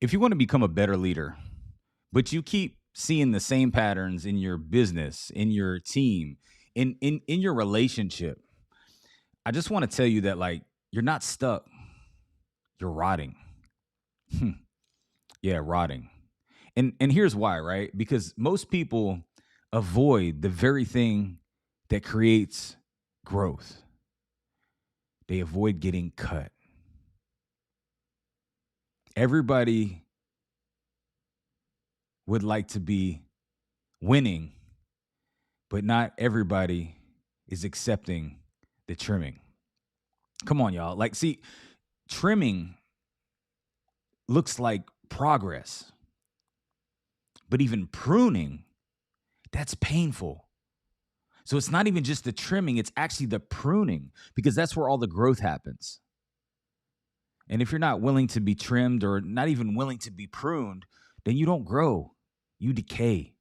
If you want to become a better leader, but you keep seeing the same patterns in your business, in your team, in your relationship, I just want to tell you that you're not stuck, you're rotting. Hmm. Yeah, rotting. And here's why, right? Because most people avoid the very thing that creates growth. They avoid getting cut. Everybody would like to be winning, but not everybody is accepting the trimming. Come on, y'all. See, trimming looks like progress, but even pruning, that's painful. So it's not even just the trimming, it's actually the pruning because that's where all the growth happens. And if you're not willing to be trimmed or not even willing to be pruned, then you don't grow, you decay.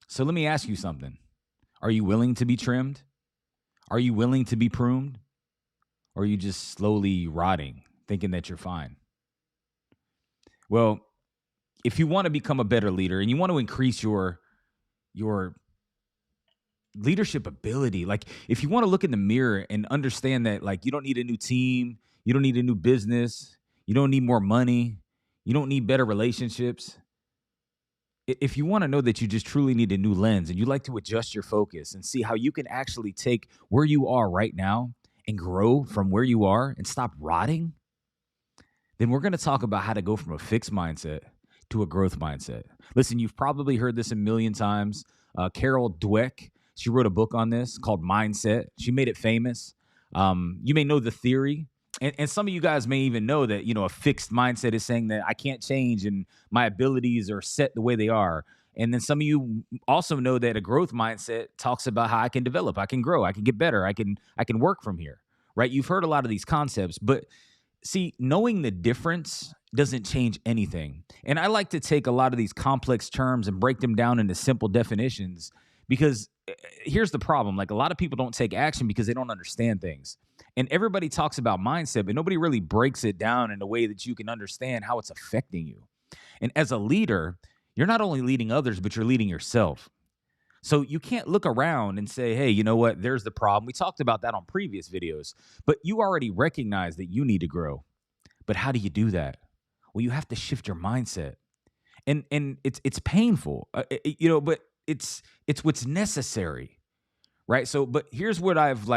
So let me ask you something. Are you willing to be trimmed? Are you willing to be pruned? Or are you just slowly rotting, thinking that you're fine? Well, if you want to become a better leader and you want to increase your leadership ability, if you want to look in the mirror and understand that you don't need a new team, you don't need a new business, you don't need more money, you don't need better relationships. If you want to know that you just truly need a new lens and you like to adjust your focus and see how you can actually take where you are right now and grow from where you are and stop rotting, then we're going to talk about how to go from a fixed mindset to a growth mindset. Listen, you've probably heard this a million times. Carol Dweck, she wrote a book on this called Mindset. She made it famous. You may know the theory. And some of you guys may even know that, a fixed mindset is saying that I can't change and my abilities are set the way they are. And then some of you also know that a growth mindset talks about how I can develop, I can grow, I can get better, I can work from here, right? You've heard a lot of these concepts, but see, knowing the difference doesn't change anything. And I like to take a lot of these complex terms and break them down into simple definitions because here's the problem. A lot of people don't take action because they don't understand things. And everybody talks about mindset, but nobody really breaks it down in a way that you can understand how it's affecting you. And as a leader, you're not only leading others, but you're leading yourself. So you can't look around and say, hey, you know what? There's the problem. We talked about that on previous videos, but you already recognize that you need to grow. But how do you do that? Well, you have to shift your mindset. And it's painful, but it's what's necessary, right? So, but here's what I've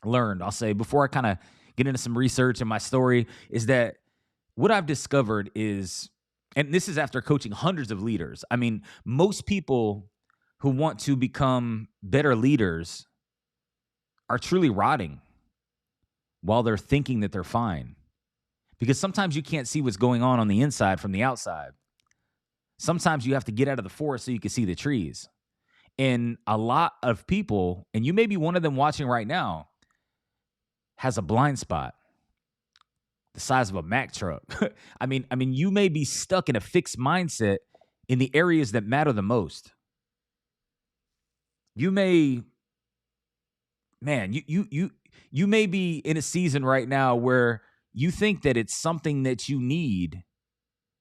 learned, I'll say, before I kind of get into some research and my story, is that what I've discovered is, and this is after coaching hundreds of leaders. I mean, most people who want to become better leaders are truly rotting while they're thinking that they're fine. Because sometimes you can't see what's going on the inside from the outside. Sometimes you have to get out of the forest so you can see the trees. And a lot of people, and you may be one of them watching right now, has a blind spot the size of a Mack truck. I mean, you may be stuck in a fixed mindset in the areas that matter the most. You may, man, you may be in a season right now where you think that it's something that you need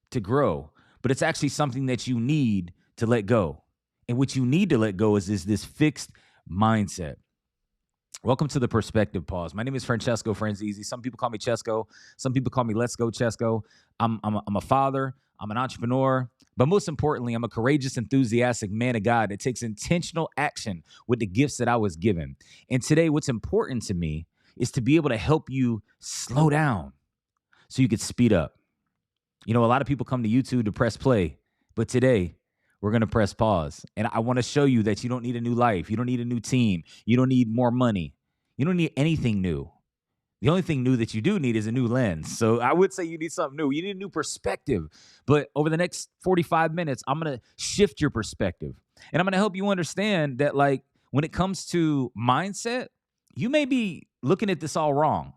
to grow, but it's actually something that you need to let go. And what you need to let go is this fixed mindset. Welcome to the Perspective Pause. My name is Francesco Franzese. Some people call me Chesco. Some people call me Let's Go Chesco. I'm a father. I'm an entrepreneur. But most importantly, I'm a courageous, enthusiastic man of God that takes intentional action with the gifts that I was given. And today, what's important to me is to be able to help you slow down so you could speed up. A lot of people come to YouTube to press play, but today we're going to press pause. And I want to show you that you don't need a new life. You don't need a new team. You don't need more money. You don't need anything new. The only thing new that you do need is a new lens. So I would say you need something new. You need a new perspective. But over the next 45 minutes, I'm going to shift your perspective. And I'm going to help you understand that when it comes to mindset, you may be looking at this all wrong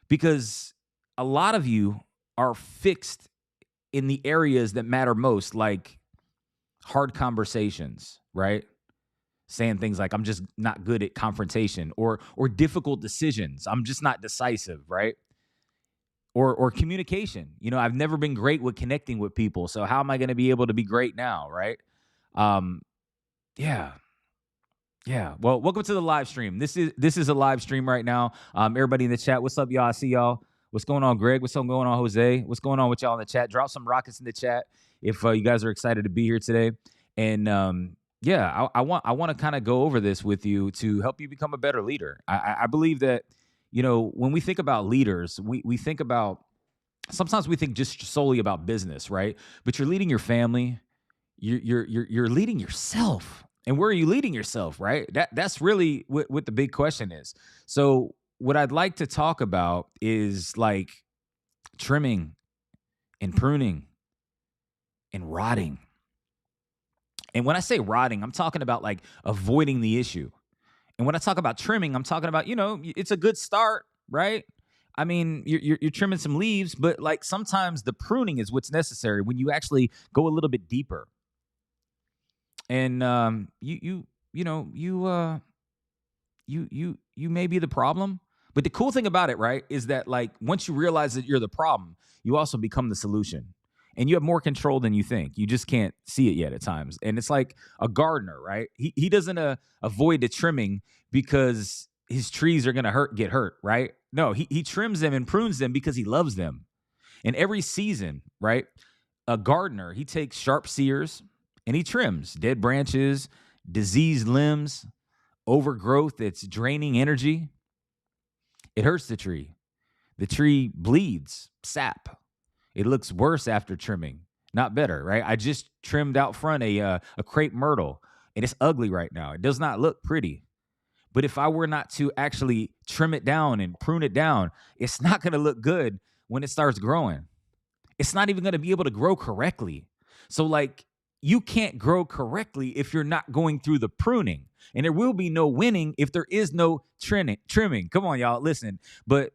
because a lot of you are fixed in the areas that matter most, like hard conversations, right? Saying things like, I'm just not good at confrontation or difficult decisions. I'm just not decisive, right? or communication. I've never been great with connecting with people. So how am I going to be able to be great now, right? Um, yeah. Yeah. Well, welcome to the live stream. This is a live stream right now. Everybody in the chat, what's up, y'all? I see y'all. What's going on, Greg? What's going on, Jose? What's going on with y'all in the chat? Drop some rockets in the chat if you guys are excited to be here today. And yeah, I want to kind of go over this with you to help you become a better leader. I believe that when we think about leaders, we think about, sometimes we think just solely about business, right? But you're leading your family, you're leading yourself. And where are you leading yourself, right? That's really what the big question is. So what I'd like to talk about is like trimming and pruning and rotting. And when I say rotting, I'm talking about like avoiding the issue. And when I talk about trimming, I'm talking about, it's a good start, right? I mean, you're trimming some leaves, but like sometimes the pruning is what's necessary when you actually go a little bit deeper. And you may be the problem, but the cool thing about it, right, is that like once you realize that you're the problem, you also become the solution, and you have more control than you think. You just can't see it yet at times. And it's like a gardener, right? He doesn't avoid the trimming because his trees are gonna get hurt, right? No, he trims them and prunes them because he loves them. And every season, right, a gardener, he takes sharp shears and he trims dead branches, diseased limbs, overgrowth that's draining energy. It hurts the tree. The tree bleeds sap. It looks worse after trimming, not better, right? I just trimmed out front a crepe myrtle, and it's ugly right now. It does not look pretty. But if I were not to actually trim it down and prune it down, it's not going to look good when it starts growing. It's not even going to be able to grow correctly. So like you can't grow correctly if you're not going through the pruning. And there will be no winning if there is no trimming. Come on, y'all, listen. But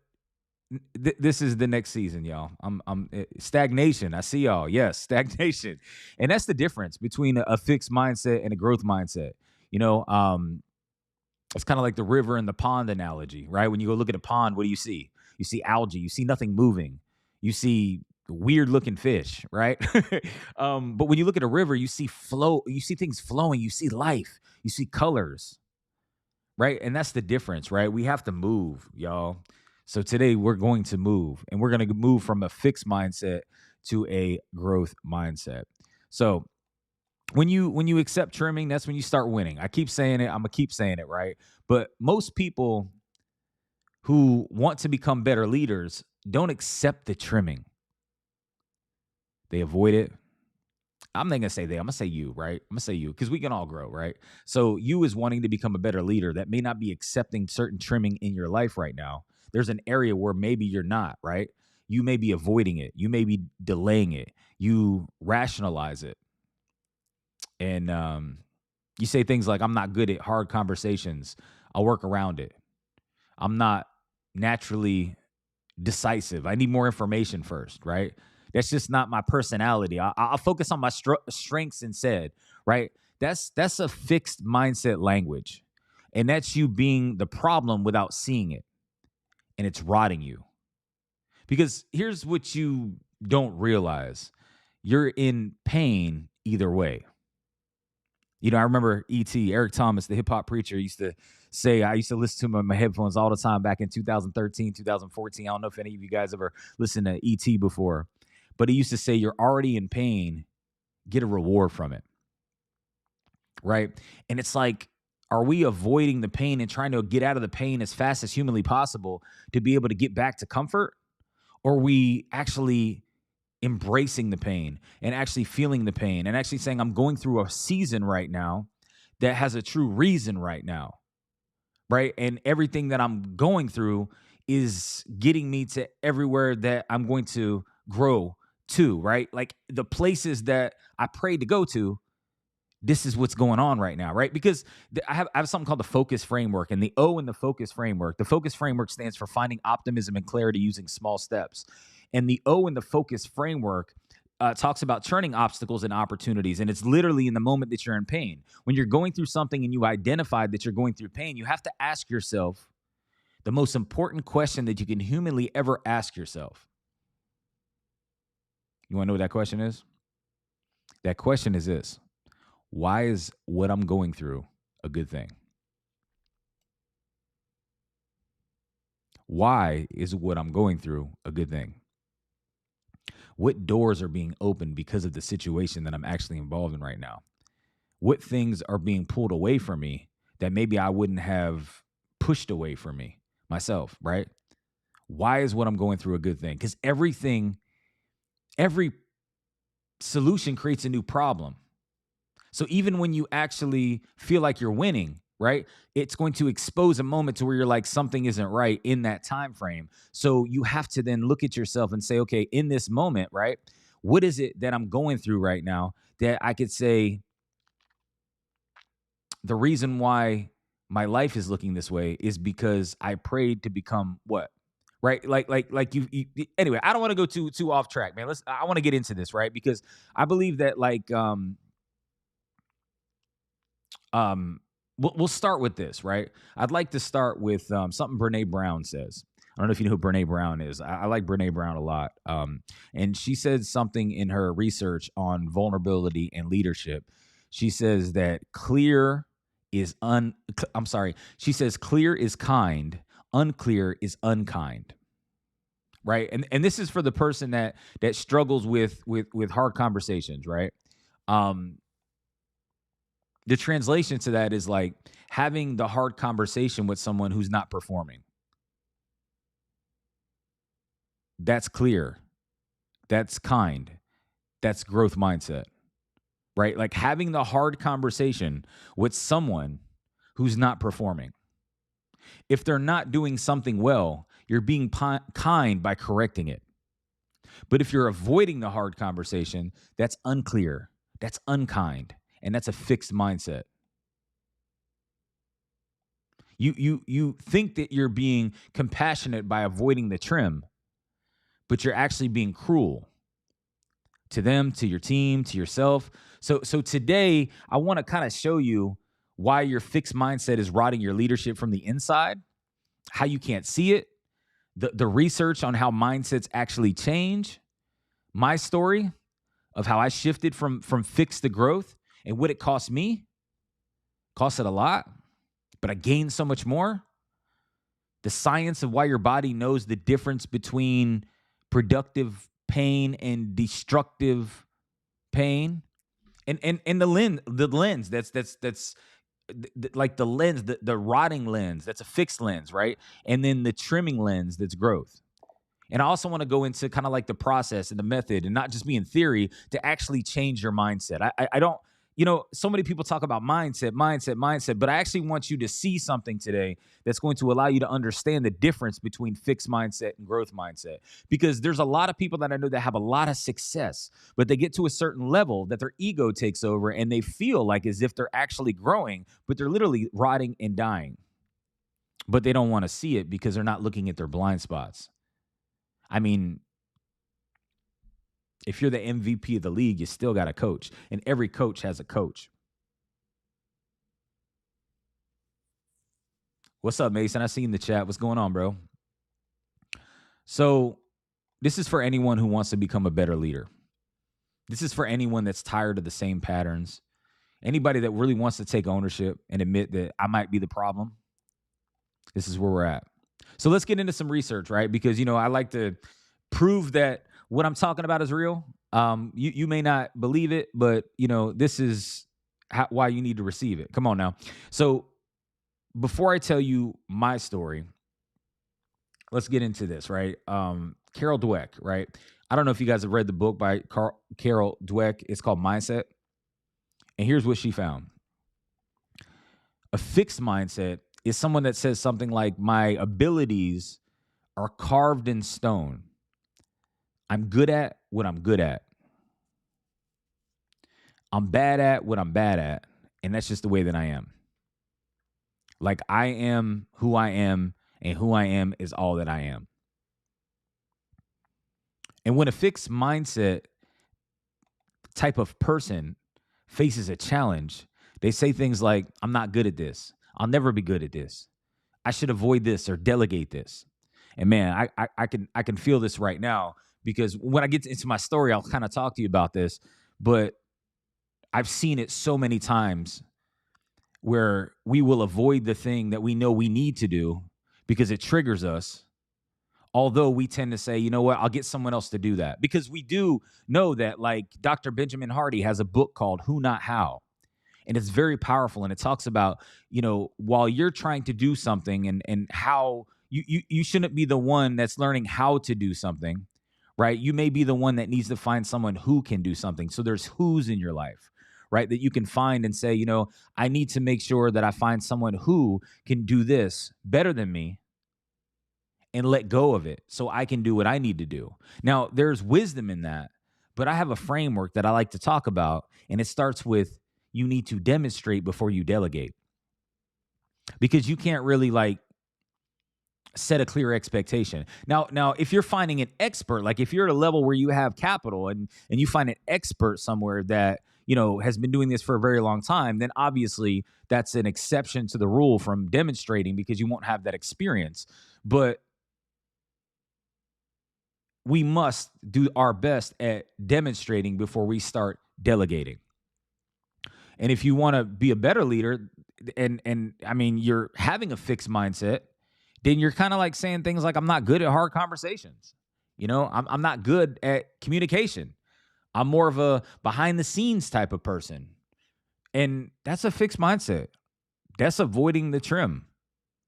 this is the next season, y'all. I'm stagnation. I see y'all. Yes, stagnation. And that's the difference between a fixed mindset and a growth mindset. It's kind of like the river and the pond analogy, right? When you go look at a pond, what do you see? You see algae. You see nothing moving. You see weird looking fish, right? But when you look at a river, you see flow. You see things flowing. You see life. You see colors, right? And that's the difference, right? We have to move, y'all. So today we're going to move, and we're going to move from a fixed mindset to a growth mindset. So when you accept trimming, that's when you start winning. I keep saying it. I'm gonna keep saying it, right? But most people who want to become better leaders don't accept the trimming. They avoid it. I'm not gonna say they. I'm gonna say you, right? I'm gonna say you because we can all grow, right? So you is wanting to become a better leader that may not be accepting certain trimming in your life right now. There's an area where maybe you're not, right? You may be avoiding it. You may be delaying it. You rationalize it. And you say things like, I'm not good at hard conversations. I'll work around it. I'm not naturally decisive. I need more information first, right? That's just not my personality. I'll focus on my strengths instead, right? That's a fixed mindset language. And that's you being the problem without seeing it. And it's rotting you. Because here's what you don't realize. You're in pain either way. I remember E.T., Eric Thomas, the hip hop preacher, used to say, I used to listen to him on my headphones all the time back in 2013, 2014. I don't know if any of you guys ever listened to E.T. before, but he used to say, you're already in pain, get a reward from it, right? And it's like, are we avoiding the pain and trying to get out of the pain as fast as humanly possible to be able to get back to comfort? Or are we actually embracing the pain and actually feeling the pain and actually saying, I'm going through a season right now that has a true reason right now, right? And everything that I'm going through is getting me to everywhere that I'm going to grow to, right? Like the places that I prayed to go to, this is what's going on right now, right? Because I have something called the focus framework, and the O in the focus framework. The focus framework stands for finding optimism and clarity using small steps. And the O in the focus framework talks about turning obstacles into opportunities. And it's literally in the moment that you're in pain. When you're going through something and you identify that you're going through pain, you have to ask yourself the most important question that you can humanly ever ask yourself. You want to know what that question is? That question is this: why is what I'm going through a good thing? Why is what I'm going through a good thing? What doors are being opened because of the situation that I'm actually involved in right now? What things are being pulled away from me that maybe I wouldn't have pushed away from me myself, right? Why is what I'm going through a good thing? Because every solution creates a new problem. So even when you actually feel like you're winning, right, it's going to expose a moment to where you're like something isn't right in that time frame. So you have to then look at yourself and say, okay, in this moment, right, what is it that I'm going through right now that I could say the reason why my life is looking this way is because I prayed to become what? Right? Anyway, I don't want to go too off track, man. I want to get into this, right? Because I believe that um we'll start with this, right? I'd like to start with something Brené Brown says. I don't know if you know who Brené Brown is. I like Brené Brown a lot. And she said something in her research on vulnerability and leadership. She says that she says clear is kind, unclear is unkind. Right? And this is for the person that struggles with hard conversations, right? Um the translation to that is like having the hard conversation with someone who's not performing. That's clear. That's kind. That's growth mindset, right? Like having the hard conversation with someone who's not performing. If they're not doing something well, you're being kind by correcting it. But if you're avoiding the hard conversation, that's unclear. That's unkind. And that's a fixed mindset. You think that you're being compassionate by avoiding the trim, but you're actually being cruel to them, to your team, to yourself. So today I want to kind of show you why your fixed mindset is rotting your leadership from the inside, how you can't see it, the research on how mindsets actually change, my story of how I shifted from fixed to growth and what it cost me. Cost it a lot, but I gained so much more. The science of why your body knows the difference between productive pain and destructive pain, and the lens that's like the lens, the rotting lens, that's a fixed lens, right? And then the trimming lens, that's growth. And I also want to go into kind of like the process and the method, and not just be in theory, to actually change your mindset. I don't, so many people talk about mindset, but I actually want you to see something today that's going to allow you to understand the difference between fixed mindset and growth mindset. Because there's a lot of people that I know that have a lot of success, but they get to a certain level that their ego takes over and they feel like as if they're actually growing, but they're literally rotting and dying. But they don't want to see it because they're not looking at their blind spots. I mean, if you're the MVP of the league, you still got a coach, and every coach has a coach. What's up, Mason? I see you in the chat. What's going on, bro? So this is for anyone who wants to become a better leader. This is for anyone that's tired of the same patterns. Anybody that really wants to take ownership and admit that I might be the problem. This is where we're at. So let's get into some research, right? Because, I like to prove that what I'm talking about is real. You may not believe it, but, this is why you need to receive it. Come on now. So before I tell you my story, let's get into this, right? Carol Dweck, right? I don't know if you guys have read the book by Carol Dweck. It's called Mindset. And here's what she found. A fixed mindset is someone that says something like, my abilities are carved in stone. I'm good at what I'm good at. I'm bad at what I'm bad at. And that's just the way that I am. Like I am who I am, and who I am is all that I am. And when a fixed mindset type of person faces a challenge, they say things like, I'm not good at this. I'll never be good at this. I should avoid this or delegate this. And man, I can feel this right now because when I get into my story, I'll kind of talk to you about this, but I've seen it so many times where we will avoid the thing that we know we need to do because it triggers us. Although we tend to say, you know what, I'll get someone else to do that, because we do know that, like, Dr. Benjamin Hardy has a book called Who Not How. And it's very powerful. And it talks about, while you're trying to do something and how you shouldn't be the one that's learning how to do something, right? You may be the one that needs to find someone who can do something. So there's who's in your life, right? That you can find and say, I need to make sure that I find someone who can do this better than me and let go of it so I can do what I need to do. Now, there's wisdom in that, but I have a framework that I like to talk about, and it starts with you need to demonstrate before you delegate. Because you can't really set a clear expectation. Now, if you're finding an expert, like if you're at a level where you have capital and you find an expert somewhere that, has been doing this for a very long time, then obviously that's an exception to the rule from demonstrating, because you won't have that experience. But we must do our best at demonstrating before we start delegating. And if you want to be a better leader, and I mean, you're having a fixed mindset, then you're kind of like saying things like, I'm not good at hard conversations. I'm not good at communication. I'm more of a behind the scenes type of person. And that's a fixed mindset. That's avoiding the trim.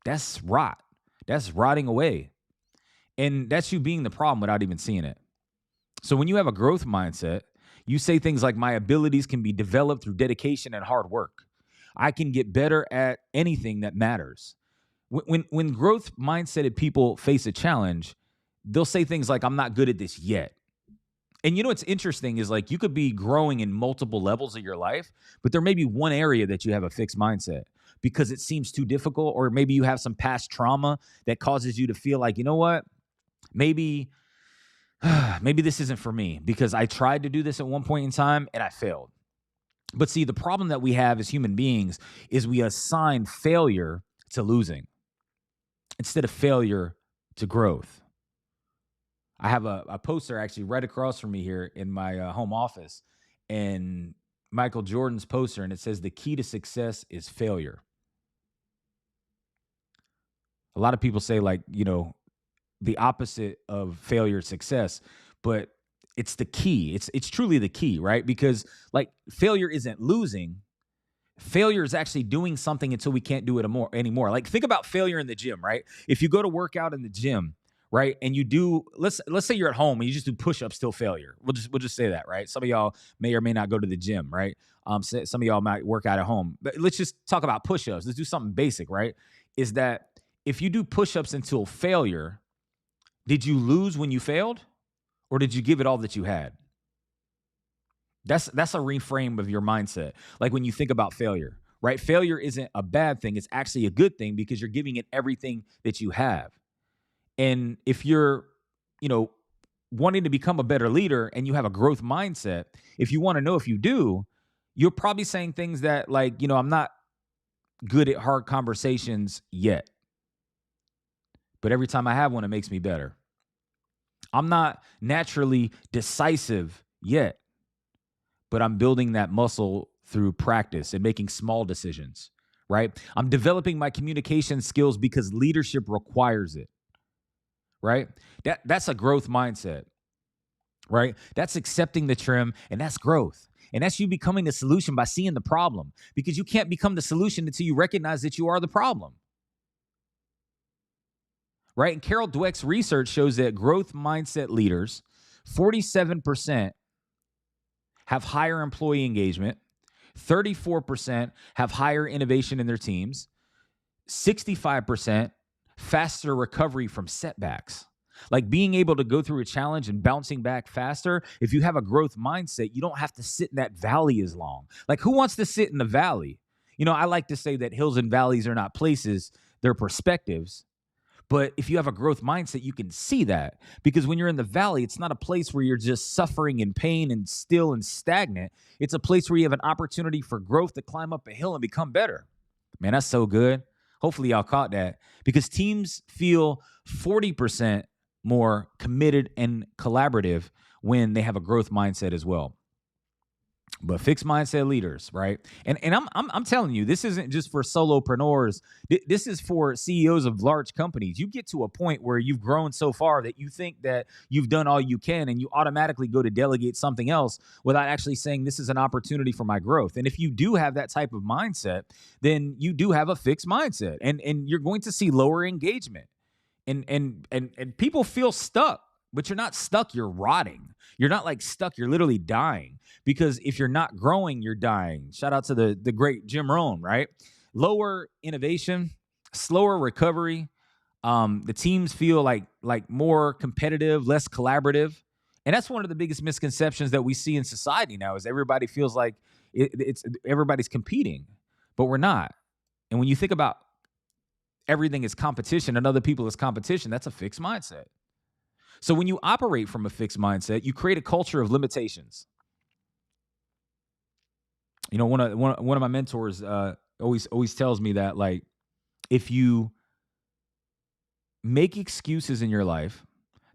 That's rot. That's rotting away. And that's you being the problem without even seeing it. So when you have a growth mindset, you say things like, my abilities can be developed through dedication and hard work. I can get better at anything that matters. When growth mindseted people face a challenge, they'll say things like, I'm not good at this yet. And what's interesting is, like, you could be growing in multiple levels of your life, but there may be one area that you have a fixed mindset because it seems too difficult, or maybe you have some past trauma that causes you to feel like, you know what, maybe this isn't for me because I tried to do this at one point in time and I failed. But see, the problem that we have as human beings is we assign failure to losing instead of failure to growth. I have a poster actually right across from me here in my home office, and Michael Jordan's poster, and it says, the key to success is failure. A lot of people say, like, the opposite of failure is success, but it's the key. It's truly the key, right? Because, like, failure isn't losing. Failure is actually doing something until we can't do it anymore. Like, think about failure in the gym, right? If you go to work out in the gym, right, and you do, let's say you're at home and you just do push-ups till failure. We'll just say that, right? Some of y'all may or may not go to the gym, right? Some of y'all might work out at home. But let's just talk about push-ups. Let's do something basic, right? Is that if you do push-ups until failure, did you lose when you failed, or did you give it all that you had? That's a reframe of your mindset. Like, when you think about failure, right? Failure isn't a bad thing. It's actually a good thing because you're giving it everything that you have. And if you're, wanting to become a better leader and you have a growth mindset, if you want to know if you do, you're probably saying things that, like, I'm not good at hard conversations yet, but every time I have one, it makes me better. I'm not naturally decisive yet, but I'm building that muscle through practice and making small decisions, right? I'm developing my communication skills because leadership requires it, right? That's a growth mindset, right? That's accepting the trim, and that's growth. And that's you becoming the solution by seeing the problem, because you can't become the solution until you recognize that you are the problem. Right? And Carol Dweck's research shows that growth mindset leaders, 47% have higher employee engagement, 34% have higher innovation in their teams, 65% faster recovery from setbacks. Like, being able to go through a challenge and bouncing back faster. If you have a growth mindset, you don't have to sit in that valley as long. Like, who wants to sit in the valley? I like to say that hills and valleys are not places, they're perspectives. But if you have a growth mindset, you can see that, because when you're in the valley, it's not a place where you're just suffering in pain and still and stagnant. It's a place where you have an opportunity for growth to climb up a hill and become better. Man, that's so good. Hopefully y'all caught that, because teams feel 40% more committed and collaborative when they have a growth mindset as well. But fixed mindset leaders, right? And I'm telling you, this isn't just for solopreneurs. This is for CEOs of large companies. You get to a point where you've grown so far that you think that you've done all you can, and you automatically go to delegate something else without actually saying this is an opportunity for my growth. And if you do have that type of mindset, then you do have a fixed mindset, and you're going to see lower engagement. And people feel stuck, but you're not stuck, you're rotting. You're not like stuck, you're literally dying. Because if you're not growing, you're dying. Shout out to the great Jim Rohn, right? Lower innovation, slower recovery. The teams feel like more competitive, less collaborative. And that's one of the biggest misconceptions that we see in society now, is everybody feels like it's everybody's competing, but we're not. And when you think about everything is competition and other people is competition, that's a fixed mindset. So when you operate from a fixed mindset, you create a culture of limitations. You know, one of my mentors always tells me that, like, if you make excuses in your life,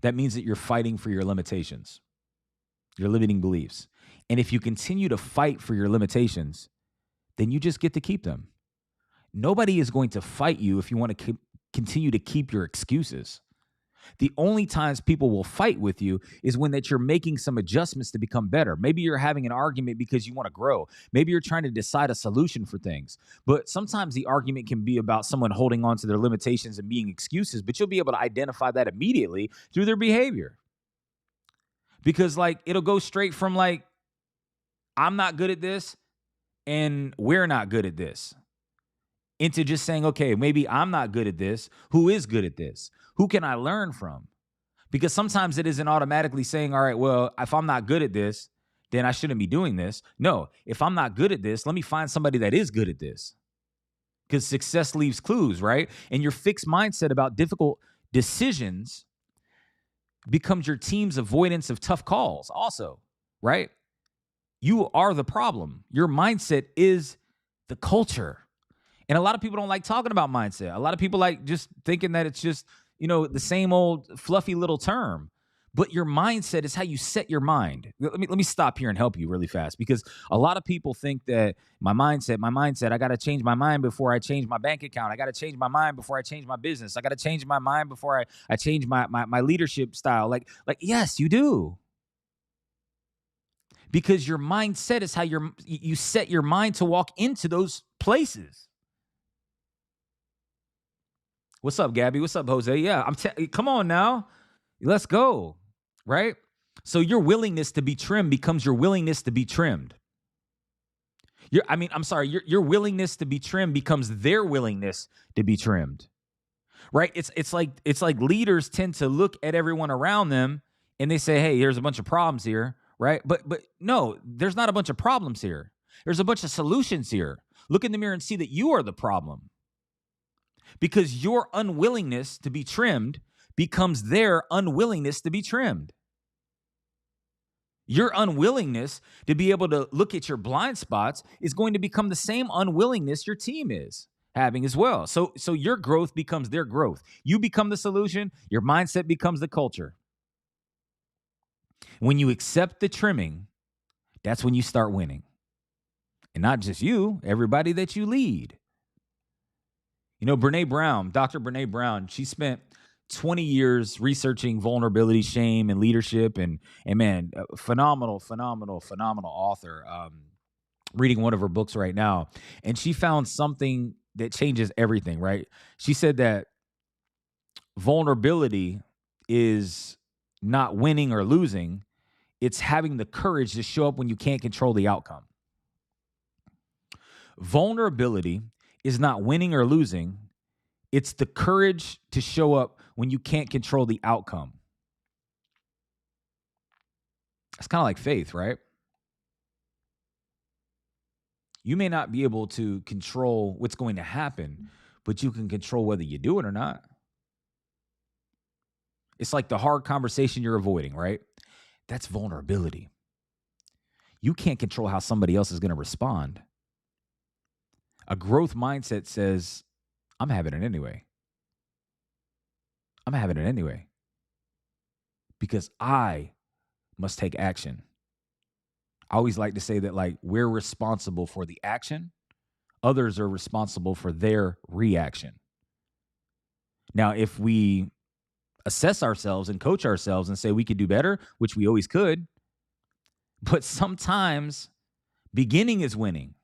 that means that you're fighting for your limitations, your limiting beliefs. And if you continue to fight for your limitations, then you just get to keep them. Nobody is going to fight you if you want to continue to keep your excuses. The only times people will fight with you is when that you're making some adjustments to become better. Maybe you're having an argument because you want to grow. Maybe you're trying to decide a solution for things. But sometimes the argument can be about someone holding on to their limitations and being excuses, but you'll be able to identify that immediately through their behavior. Because, like, it'll go straight from, like, I'm not good at this and we're not good at this, into just saying, okay, maybe I'm not good at this. Who is good at this? Who can I learn from? Because sometimes it isn't automatically saying, all right, well, if I'm not good at this, then I shouldn't be doing this. No, if I'm not good at this, let me find somebody that is good at this. Because success leaves clues, right? And your fixed mindset about difficult decisions becomes your team's avoidance of tough calls also, right? You are the problem. Your mindset is the culture. And a lot of people don't like talking about mindset. A lot of people like just thinking that it's just, the same old fluffy little term. But your mindset is how you set your mind. Let me stop here and help you really fast, because a lot of people think that my mindset, I got to change my mind before I change my bank account. I got to change my mind before I change my business. I got to change my mind before I change my leadership style. Like, yes, you do. Because your mindset is how you set your mind to walk into those places. What's up, Gabby? What's up, Jose? Yeah, come on now. Let's go, right? So your willingness to be trimmed becomes your willingness to be trimmed. Your willingness to be trimmed becomes their willingness to be trimmed, right? It's like leaders tend to look at everyone around them and they say, hey, there's a bunch of problems here, right? But no, there's not a bunch of problems here. There's a bunch of solutions here. Look in the mirror and see that you are the problem. Because your unwillingness to be trimmed becomes their unwillingness to be trimmed. Your unwillingness to be able to look at your blind spots is going to become the same unwillingness your team is having as well. So your growth becomes their growth. You become the solution. Your mindset becomes the culture. When you accept the trimming, that's when you start winning. And not just you, everybody that you lead. Brené Brown, Dr. Brené Brown, she spent 20 years researching vulnerability, shame, and leadership. And man, phenomenal author. Reading one of her books right now. And she found something that changes everything, right? She said that vulnerability is not winning or losing. It's having the courage to show up when you can't control the outcome. Vulnerability is not winning or losing. It's the courage to show up when you can't control the outcome. It's kind of like faith, right? You may not be able to control what's going to happen, but you can control whether you do it or not. It's like the hard conversation you're avoiding, right? That's vulnerability. You can't control how somebody else is going to respond. A growth mindset says, I'm having it anyway. I'm having it anyway. because I must take action. I always like to say that, like, we're responsible for the action. Others are responsible for their reaction. Now, if we assess ourselves and coach ourselves and say we could do better, which we always could, but sometimes beginning is winning.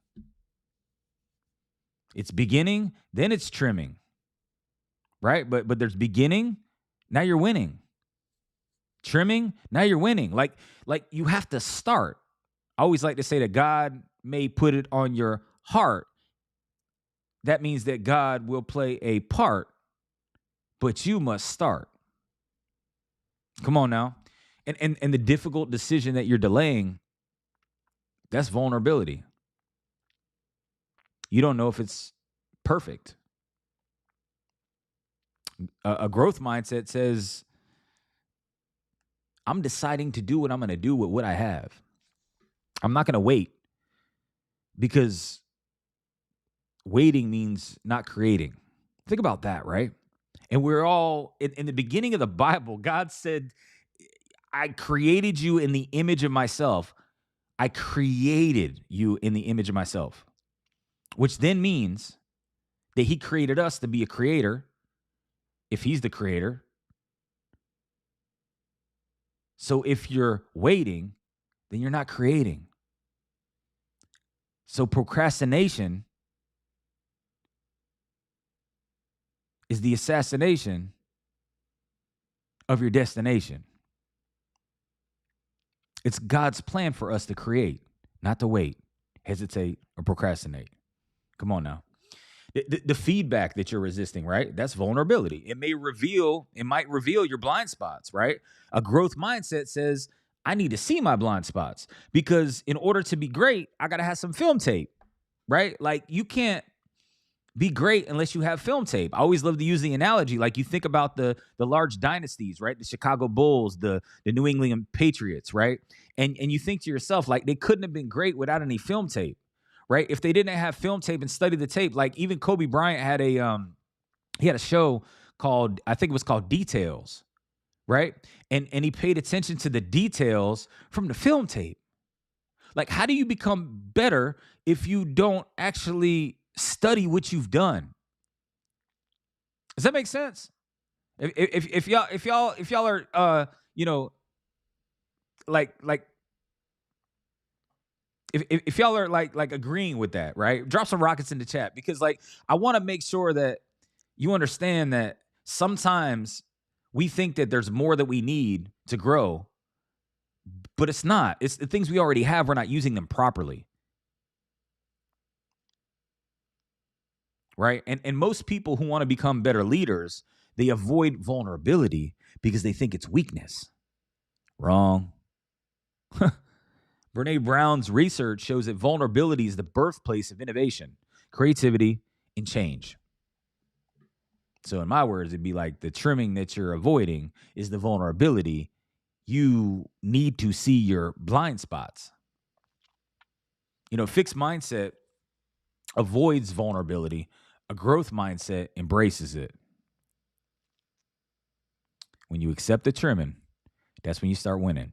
It's beginning, then it's trimming, right? But there's beginning, now you're winning. Trimming, now you're winning. Like you have to start. I always like to say that God may put it on your heart. That means that God will play a part, but you must start. Come on now. And the difficult decision that you're delaying, that's vulnerability. You don't know if it's perfect. A growth mindset says, I'm deciding to do what I'm going to do with what I have. I'm not going to wait, because waiting means not creating. Think about that, right? And we're all, in the beginning of the Bible, God said, I created you in the image of myself. I created you in the image of myself, which then means that he created us to be a creator, if he's the creator. So if you're waiting, then you're not creating. So procrastination is the assassination of your destination. It's God's plan for us to create, not to wait, hesitate, or procrastinate. Come on now. The feedback that you're resisting, right? That's vulnerability. It might reveal your blind spots, right? A growth mindset says, I need to see my blind spots, because in order to be great, I got to have some film tape, right? Like, you can't be great unless you have film tape. I always love to use the analogy. Like, you think about the large dynasties, right? The Chicago Bulls, the New England Patriots, right? And you think to yourself, like, they couldn't have been great without any film tape, right? If they didn't have film tape and study the tape, like, even Kobe Bryant had he had a show called, I think it was called Details, right? And he paid attention to the details from the film tape. Like, how do you become better if you don't actually study what you've done? Does that make sense? If y'all are like if y'all are like agreeing with that, right? Drop some rockets in the chat, because, like, I want to make sure that you understand that sometimes we think that there's more that we need to grow, but it's not. It's the things we already have, we're not using them properly. Right? And most people who want to become better leaders, they avoid vulnerability because they think it's weakness. Wrong. Brené Brown's research shows that vulnerability is the birthplace of innovation, creativity, and change. So in my words, it'd be like the trimming that you're avoiding is the vulnerability. You need to see your blind spots. Fixed mindset avoids vulnerability. A growth mindset embraces it. When you accept the trimming, that's when you start winning.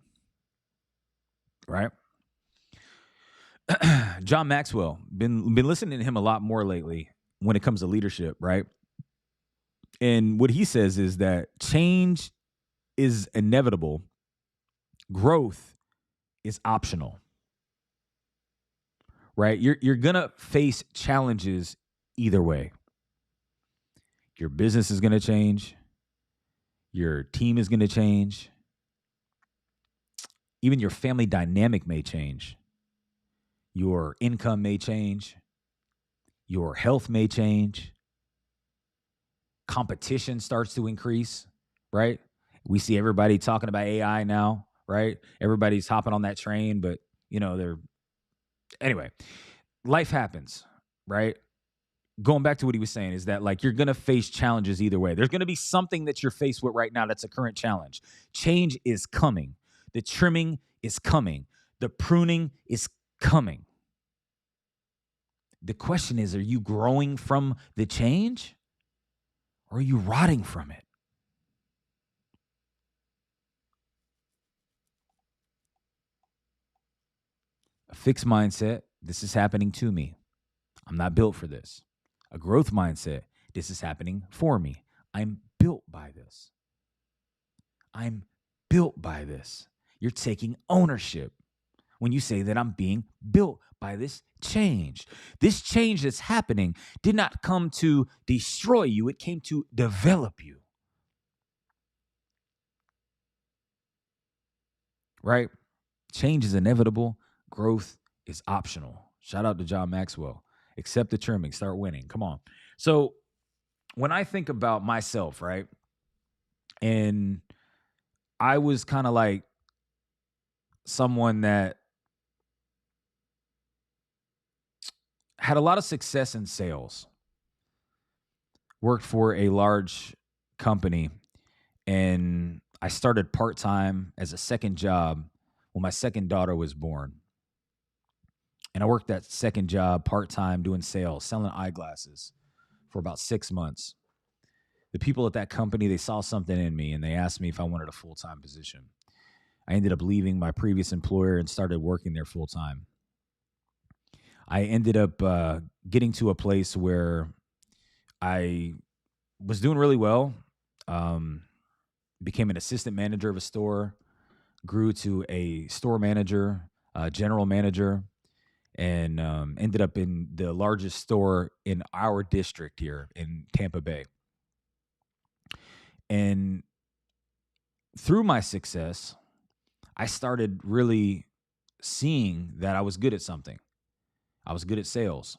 Right? John Maxwell, been listening to him a lot more lately when it comes to leadership, right? And what he says is that change is inevitable. Growth is optional. Right? You're going to face challenges either way. Your business is going to change. Your team is going to change. Even your family dynamic may change. Your income may change. Your health may change. Competition starts to increase, right? We see everybody talking about AI now, right? Everybody's hopping on that train, but, anyway, life happens, right? Going back to what he was saying is that, like, you're going to face challenges either way. There's going to be something that you're faced with right now that's a current challenge. Change is coming. The trimming is coming. The pruning is coming. The question is, are you growing from the change, or are you rotting from it? A fixed mindset, this is happening to me. I'm not built for this. A growth mindset, this is happening for me. I'm built by this. I'm built by this. You're taking ownership when you say that I'm being built by this change. This change that's happening did not come to destroy you, it came to develop you. Right? Change is inevitable, growth is optional. Shout out to John Maxwell. Accept the trimming, start winning. Come on. So, when I think about myself, right? And I was kind of like someone that had a lot of success in sales, worked for a large company, and I started part time as a second job when my second daughter was born. And I worked that second job part time doing sales, selling eyeglasses for about 6 months. The people at that company, they saw something in me and they asked me if I wanted a full time position. I ended up leaving my previous employer and started working there full time. I ended up getting to a place where I was doing really well. Um, Became an assistant manager of a store, grew to a store manager, general manager, and ended up in the largest store in our district here in Tampa Bay. And through my success, I started really seeing that I was good at something. I was good at sales.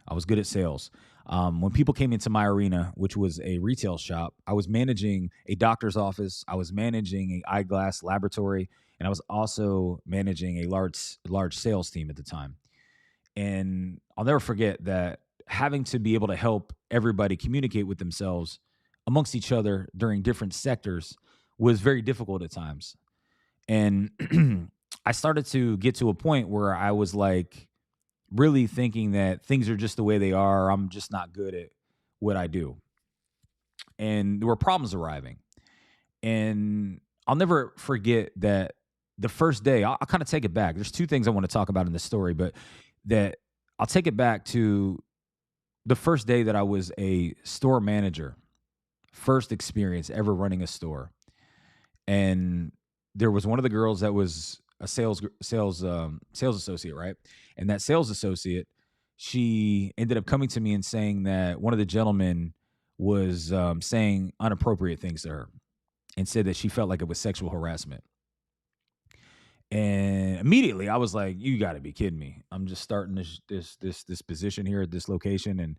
I was good at sales. When people came into my arena, which was a retail shop, I was managing a doctor's office. I was managing an eyeglass laboratory, and I was also managing a large sales team at the time. And I'll never forget that having to be able to help everybody communicate with themselves amongst each other during different sectors was very difficult at times. And I started to get to a point where I was like really thinking that things are just the way they are. I'm just not good at what I do. And there were problems arriving. And I'll never forget that the first day, I'll kind of take it back. There's two things I want to talk about in this story, but that I'll take it back to the first day that I was a store manager, first experience ever running a store. And there was one of the girls that was a sales associate, right? And that sales associate, she ended up coming to me and saying that one of the gentlemen was saying inappropriate things to her and said that she felt like it was sexual harassment. And immediately I was like, you got to be kidding me. I'm just starting this position here at this location, and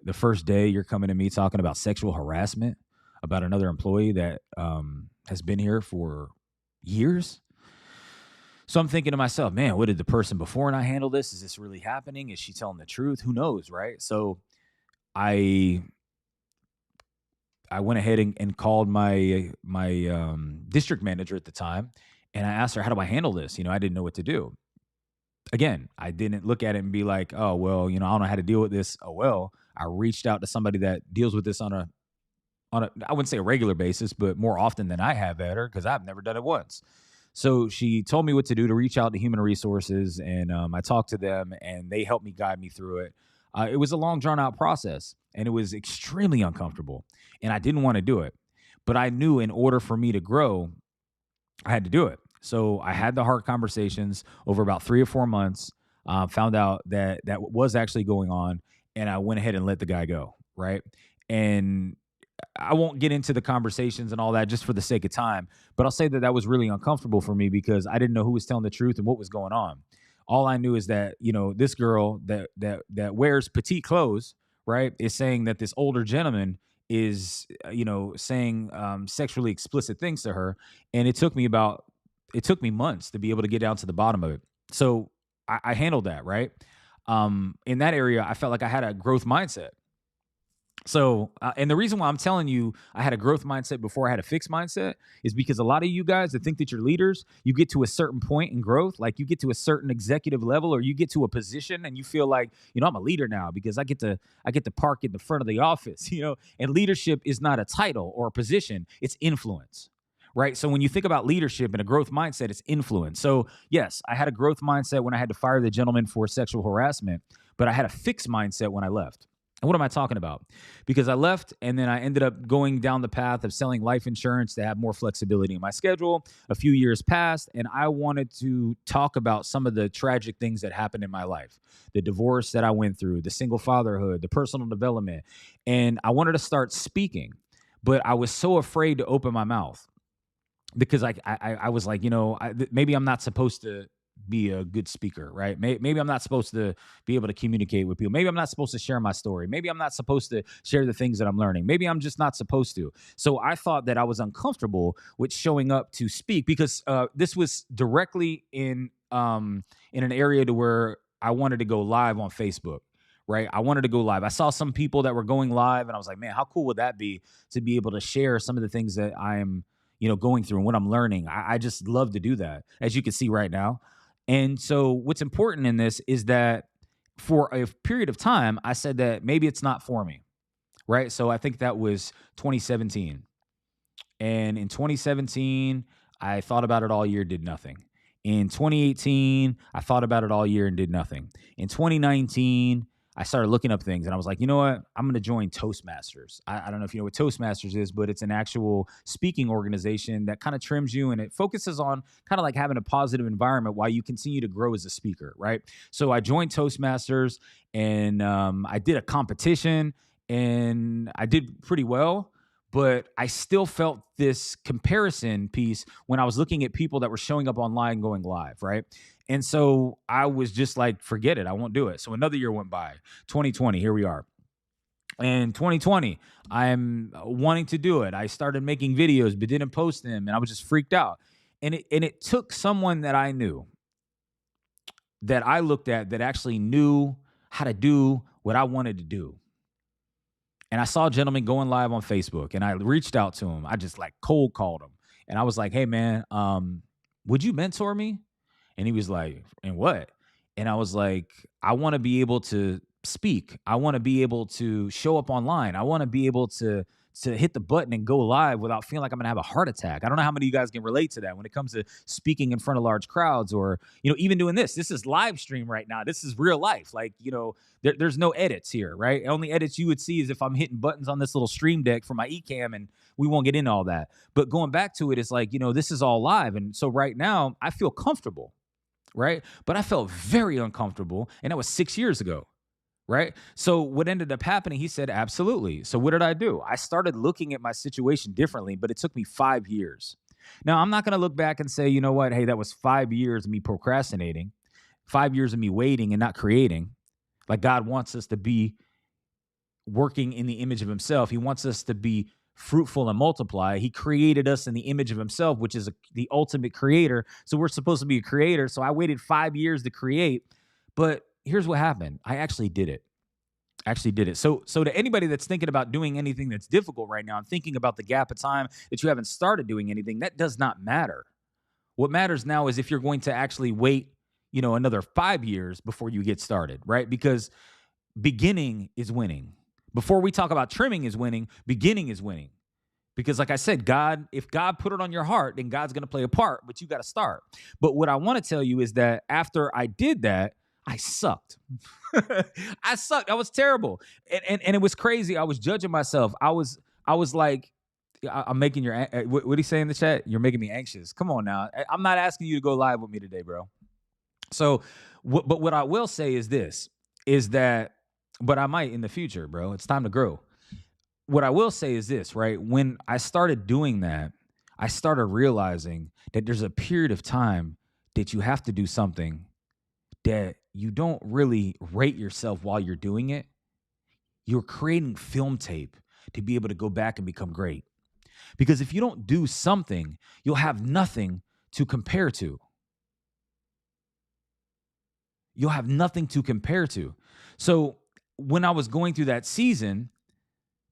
the first day you're coming to me talking about sexual harassment about another employee that has been here for years. So I'm thinking to myself, man, what did the person before and I handle this? Is this really happening? Is she telling the truth? Who knows, right? So I I went ahead and called my district manager at the time, and I asked her, "How do I handle this?" I didn't know what to do. Again, I didn't look at it and be like, "Oh well, I don't know how to deal with this." Oh well, I reached out to somebody that deals with this on a I wouldn't say a regular basis, but more often than I have at her because I've never done it once. So she told me what to do to reach out to human resources, and I talked to them, and they helped me guide me through it. It was a long, drawn out process, and it was extremely uncomfortable, and I didn't want to do it. But I knew in order for me to grow, I had to do it. So I had the hard conversations over about 3 or 4 months. Found out that that was actually going on, and I went ahead and let the guy go. Right, and I won't get into the conversations and all that just for the sake of time, but I'll say that that was really uncomfortable for me because I didn't know who was telling the truth and what was going on. All I knew is that this girl that wears petite clothes, right, is saying that this older gentleman is saying sexually explicit things to her, and it took me months to be able to get down to the bottom of it. So I handled that right. In that area, I felt like I had a growth mindset. So, and the reason why I'm telling you I had a growth mindset before I had a fixed mindset is because a lot of you guys that think that you're leaders, you get to a certain point in growth, like you get to a certain executive level, or you get to a position and you feel like, I'm a leader now because I get to park in the front of the office, and leadership is not a title or a position, it's influence. right? So when you think about leadership and a growth mindset, it's influence. So yes, I had a growth mindset when I had to fire the gentleman for sexual harassment, but I had a fixed mindset when I left. And what am I talking about? Because I left and then I ended up going down the path of selling life insurance to have more flexibility in my schedule. A few years passed, and I wanted to talk about some of the tragic things that happened in my life, the divorce that I went through, the single fatherhood, the personal development. And I wanted to start speaking, but I was so afraid to open my mouth because I was like, maybe I'm not supposed to be a good speaker, right? Maybe I'm not supposed to be able to communicate with people. Maybe I'm not supposed to share my story. Maybe I'm not supposed to share the things that I'm learning. Maybe I'm just not supposed to. So I thought that I was uncomfortable with showing up to speak because this was directly in an area to where I wanted to go live on Facebook. Right. I wanted to go live. I saw some people that were going live and I was like, man, how cool would that be to be able to share some of the things that I am, going through and what I'm learning. I just love to do that, as you can see right now. And so what's important in this is that for a period of time, I said that maybe it's not for me. Right. So I think that was 2017. And in 2017, I thought about it all year, did nothing. In 2018, I thought about it all year and did nothing. In 2019, I started looking up things and I was like, you know what? I'm going to join Toastmasters. I don't know if you know what Toastmasters is, but it's an actual speaking organization that kind of trims you and it focuses on kind of like having a positive environment while you continue to grow as a speaker, right? So I joined Toastmasters and I did a competition and I did pretty well. But I still felt this comparison piece when I was looking at people that were showing up online going live, right? And so I was just like, forget it, I won't do it. So another year went by, 2020, here we are. And 2020, I'm wanting to do it. I started making videos, but didn't post them, and I was just freaked out. And it took someone that I knew, that I looked at, that actually knew how to do what I wanted to do. And I saw a gentleman going live on Facebook and I reached out to him. I just like cold called him. And I was like, hey man, would you mentor me? And he was like, and what? And I was like, I want to be able to speak. I want to be able to show up online. I want to be able to hit the button and go live without feeling like I'm gonna have a heart attack. I don't know how many of you guys can relate to that when it comes to speaking in front of large crowds or, even doing this. This is live stream right now. This is real life. Like, there's no edits here, right? Only edits you would see is if I'm hitting buttons on this little stream deck for my eCam, and we won't get into all that. But going back to it, it's like, this is all live. And so right now I feel comfortable, right? But I felt very uncomfortable. And that was 6 years ago. Right. So what ended up happening, he said, absolutely. So what did I do? I started looking at my situation differently, but it took me 5 years. Now, I'm not going to look back and say, you know what? Hey, that was 5 years of me procrastinating, 5 years of me waiting and not creating. Like God wants us to be working in the image of himself. He wants us to be fruitful and multiply. He created us in the image of himself, which is the ultimate creator. So we're supposed to be a creator. So I waited 5 years to create, but here's what happened. I actually did it. So to anybody that's thinking about doing anything that's difficult right now and thinking about the gap of time that you haven't started doing anything, that does not matter. What matters now is if you're going to actually wait, another 5 years before you get started, right? Because beginning is winning. Before we talk about trimming is winning, beginning is winning. Because like I said, if God put it on your heart, then God's going to play a part, but you got to start. But what I want to tell you is that after I did that, I sucked. I sucked. I was terrible. And it was crazy. I was judging myself. I was like, I'm making what do you say in the chat? You're making me anxious. Come on now. I'm not asking you to go live with me today, bro. So, but what I will say is this, is that, but I might in the future, bro. It's time to grow. What I will say is this, right? When I started doing that, I started realizing that there's a period of time that you have to do something that you don't really rate yourself while you're doing it. You're creating film tape to be able to go back and become great. Because if you don't do something, you'll have nothing to compare to. You'll have nothing to compare to. So when I was going through that season,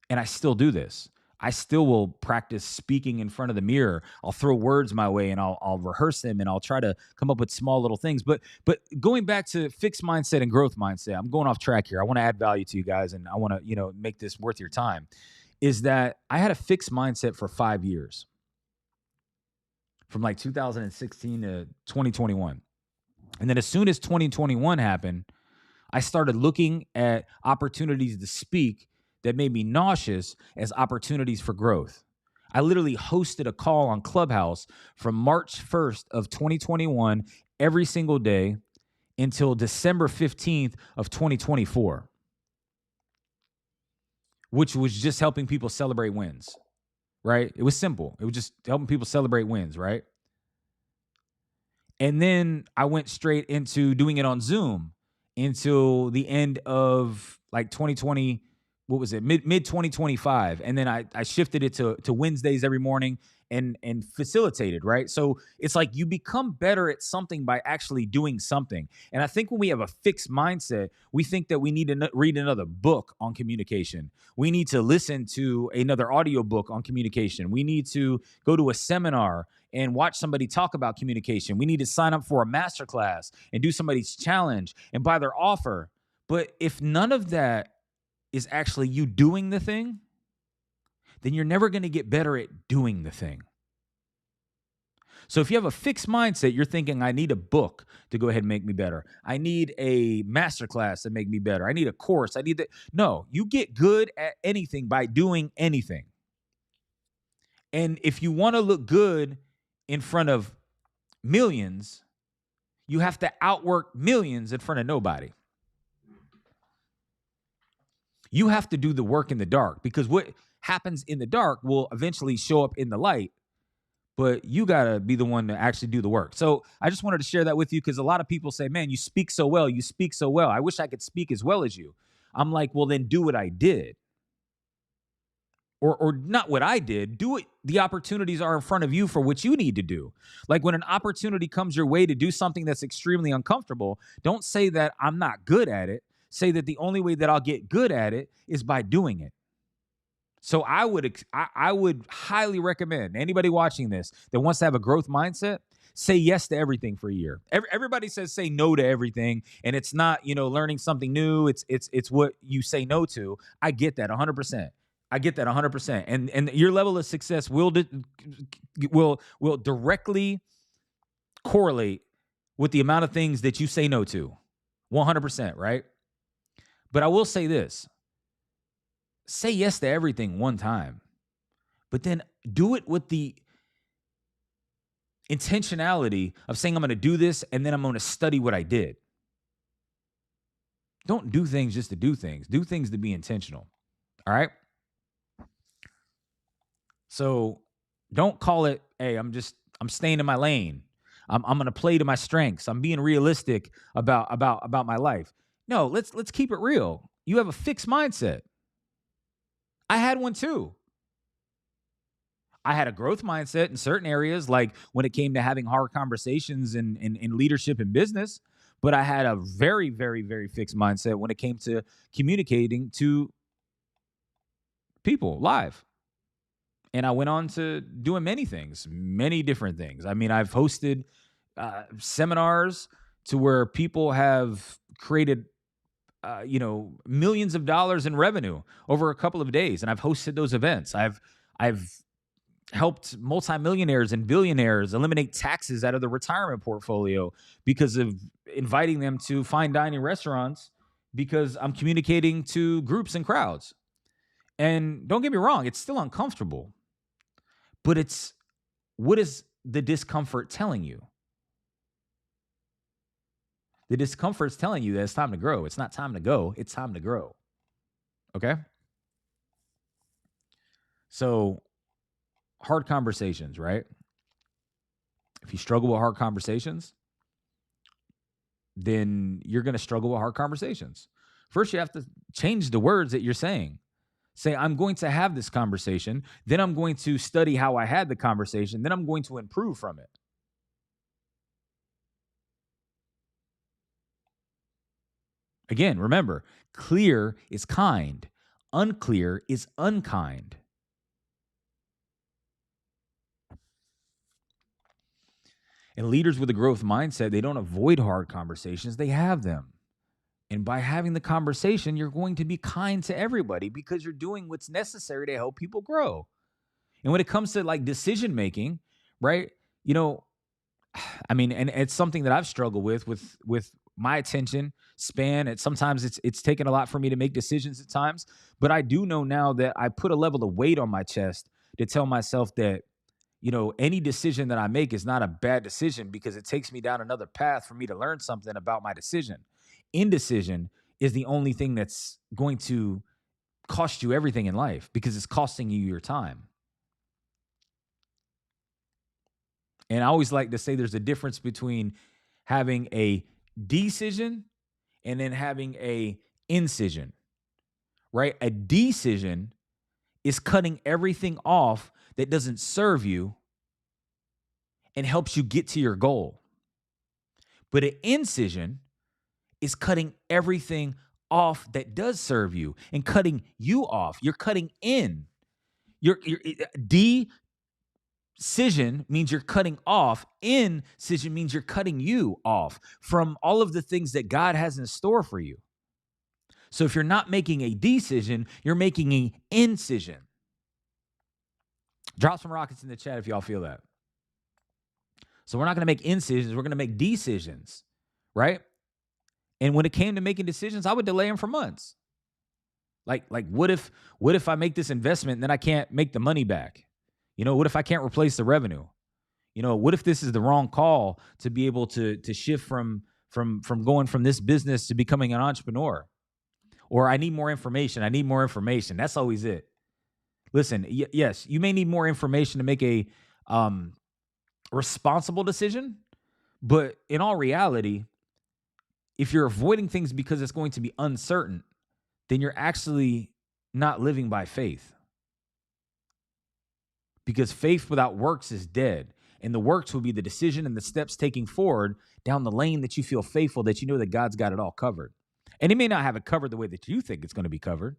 and I still do this, I still will practice speaking in front of the mirror. I'll throw words my way and I'll rehearse them and I'll try to come up with small little things. But going back to fixed mindset and growth mindset, I'm going off track here. I want to add value to you guys and I want to, make this worth your time. Is that I had a fixed mindset for 5 years. from like 2016 to 2021. And then as soon as 2021 happened, I started looking at opportunities to speak that made me nauseous as opportunities for growth. I literally hosted a call on Clubhouse from March 1st of 2021 every single day until December 15th of 2024, which was just helping people celebrate wins, right? It was simple. It was just helping people celebrate wins, right? And then I went straight into doing it on Zoom until the end of like 2020. What was it? Mid 2025. And then I shifted it to Wednesdays every morning and facilitated, right? So it's like you become better at something by actually doing something. And I think when we have a fixed mindset, we think that we need to read another book on communication. We need to listen to another audiobook on communication. We need to go to a seminar and watch somebody talk about communication. We need to sign up for a masterclass and do somebody's challenge and buy their offer. But if none of that is actually you doing the thing, then you're never going to get better at doing the thing. So if you have a fixed mindset, you're thinking, I need a book to go ahead and make me better. I need a masterclass to make me better. I need a course. I need that. No, you get good at anything by doing anything. And if you want to look good in front of millions, you have to outwork millions in front of nobody. You have to do the work in the dark, because what happens in the dark will eventually show up in the light, but you got to be the one to actually do the work. So I just wanted to share that with you, because a lot of people say, man, you speak so well. You speak so well. I wish I could speak as well as you. I'm like, well, then do what I did. Or not what I did. Do what the opportunities are in front of you for what you need to do. Like when an opportunity comes your way to do something that's extremely uncomfortable, don't say that I'm not good at it. Say that the only way that I'll get good at it is by doing it. So I would highly recommend anybody watching this that wants to have a growth mindset, say yes to everything for a year. Everybody says say no to everything, and it's not, learning something new. It's what you say no to. I get that 100%. I get that 100%. And your level of success will directly correlate with the amount of things that you say no to. 100%, right? But I will say this. Say yes to everything one time, but then do it with the intentionality of saying, I'm going to do this, and then I'm going to study what I did. Don't do things just to do things. Do things to be intentional. All right? So don't call it, hey, I'm staying in my lane. I'm going to play to my strengths. I'm being realistic about my life. No, let's keep it real. You have a fixed mindset. I had one too. I had a growth mindset in certain areas, like when it came to having hard conversations in leadership and business. But I had a very, very, very fixed mindset when it came to communicating to people live. And I went on to doing many things, many different things. I mean, I've hosted seminars to where people have created millions of dollars in revenue over a couple of days. And I've hosted those events. I've helped multimillionaires and billionaires eliminate taxes out of their retirement portfolio because of inviting them to fine dining restaurants, because I'm communicating to groups and crowds. And don't get me wrong, it's still uncomfortable, but it's, what is the discomfort telling you? The discomfort's telling you that it's time to grow. It's not time to go. It's time to grow. Okay? So, hard conversations, right? If you struggle with hard conversations, then you're going to struggle with hard conversations. First, you have to change the words that you're saying. Say, I'm going to have this conversation. Then I'm going to study how I had the conversation. Then I'm going to improve from it. Again, remember, clear is kind. Unclear is unkind. And leaders with a growth mindset, they don't avoid hard conversations. They have them. And by having the conversation, you're going to be kind to everybody because you're doing what's necessary to help people grow. And when it comes to like decision making, right? you know, I mean, and it's something that I've struggled with my attention span. And sometimes it's taken a lot for me to make decisions at times. But I do know now that I put a level of weight on my chest to tell myself that, any decision that I make is not a bad decision because it takes me down another path for me to learn something about my decision. Indecision is the only thing that's going to cost you everything in life because it's costing you your time. And I always like to say there's a difference between having a decision and then having a incision, right? A decision is cutting everything off that doesn't serve you and helps you get to your goal. But an incision is cutting everything off that does serve you and cutting you off. You're cutting in. Your decision means you're cutting off. Incision means you're cutting you off from all of the things that God has in store for you. So if you're not making a decision, you're making an incision. Drop some rockets in the chat if y'all feel that. So we're not going to make incisions, we're going to make decisions, right? And when it came to making decisions, I would delay them for months. Like what if I make this investment and then I can't make the money back? What if I can't replace the revenue? What if this is the wrong call to be able to shift from going from this business to becoming an entrepreneur? Or I need more information. That's always it. Listen, yes, you may need more information to make a responsible decision, but in all reality, if you're avoiding things because it's going to be uncertain, then you're actually not living by faith. Because faith without works is dead. And the works will be the decision and the steps taking forward down the lane that you feel faithful, that you know that God's got it all covered. And he may not have it covered the way that you think it's going to be covered,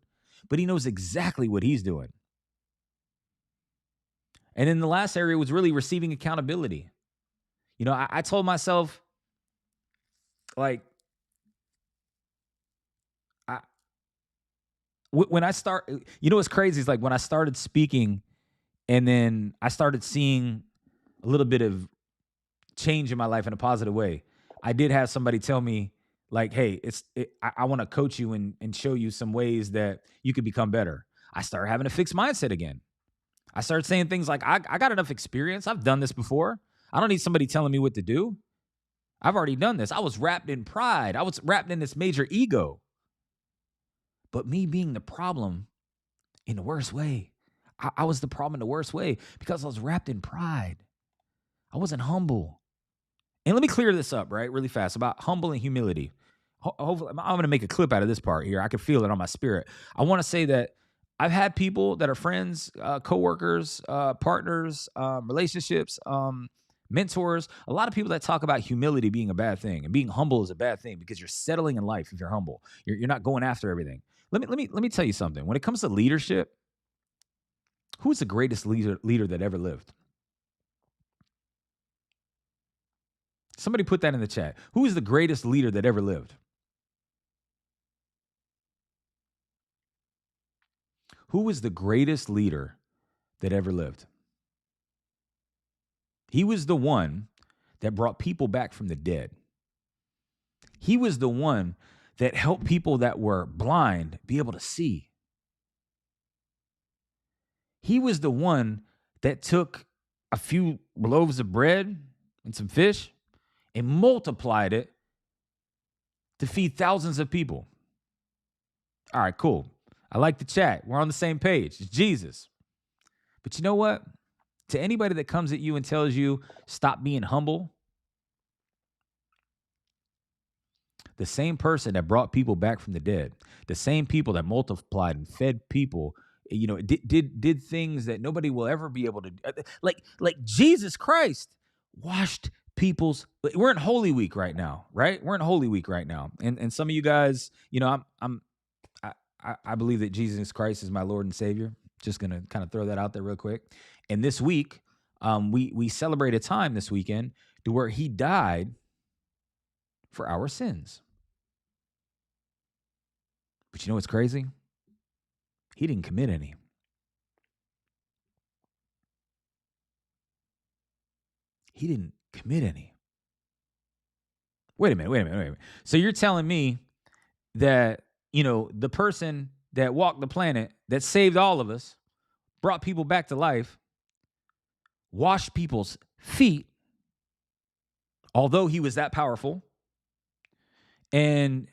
but he knows exactly what he's doing. And then the last area was really receiving accountability. I told myself, like, when I start, what's crazy is like when I started speaking and then I started seeing a little bit of change in my life in a positive way. I did have somebody tell me, like, hey, I want to coach you and show you some ways that you could become better. I started having a fixed mindset again. I started saying things like, I got enough experience. I've done this before. I don't need somebody telling me what to do. I've already done this. I was wrapped in pride. I was wrapped in this major ego. But me being the problem in the worst way. I was the problem in the worst way because I was wrapped in pride. I wasn't humble. And let me clear this up, right, really fast about humble and humility. Hopefully, I'm going to make a clip out of this part here. I can feel it on my spirit. I want to say that I've had people that are friends, coworkers, partners, relationships, mentors, a lot of people that talk about humility being a bad thing and being humble is a bad thing because you're settling in life if you're humble. You're not going after everything. Let me tell you something. When it comes to leadership, who's the greatest leader that ever lived? Somebody put that in the chat. Who is the greatest leader that ever lived? Who was the greatest leader that ever lived? He was the one that brought people back from the dead. He was the one that helped people that were blind be able to see. He was the one that took a few loaves of bread and some fish and multiplied it to feed thousands of people. All right, cool. I like the chat. We're on the same page. It's Jesus. But you know what? To anybody that comes at you and tells you, stop being humble, the same person that brought people back from the dead, the same people that multiplied and fed people, did things that nobody will ever be able to do. Like Jesus Christ washed people's. We're in Holy Week right now, right? We're in Holy Week right now, and some of you guys, I believe that Jesus Christ is my Lord and Savior. Just gonna kind of throw that out there real quick. And this week, we celebrate a time this weekend to where He died for our sins. But you know what's crazy? He didn't commit any. He didn't commit any. Wait a minute. So you're telling me that, the person that walked the planet, that saved all of us, brought people back to life, washed people's feet, although he was that powerful, and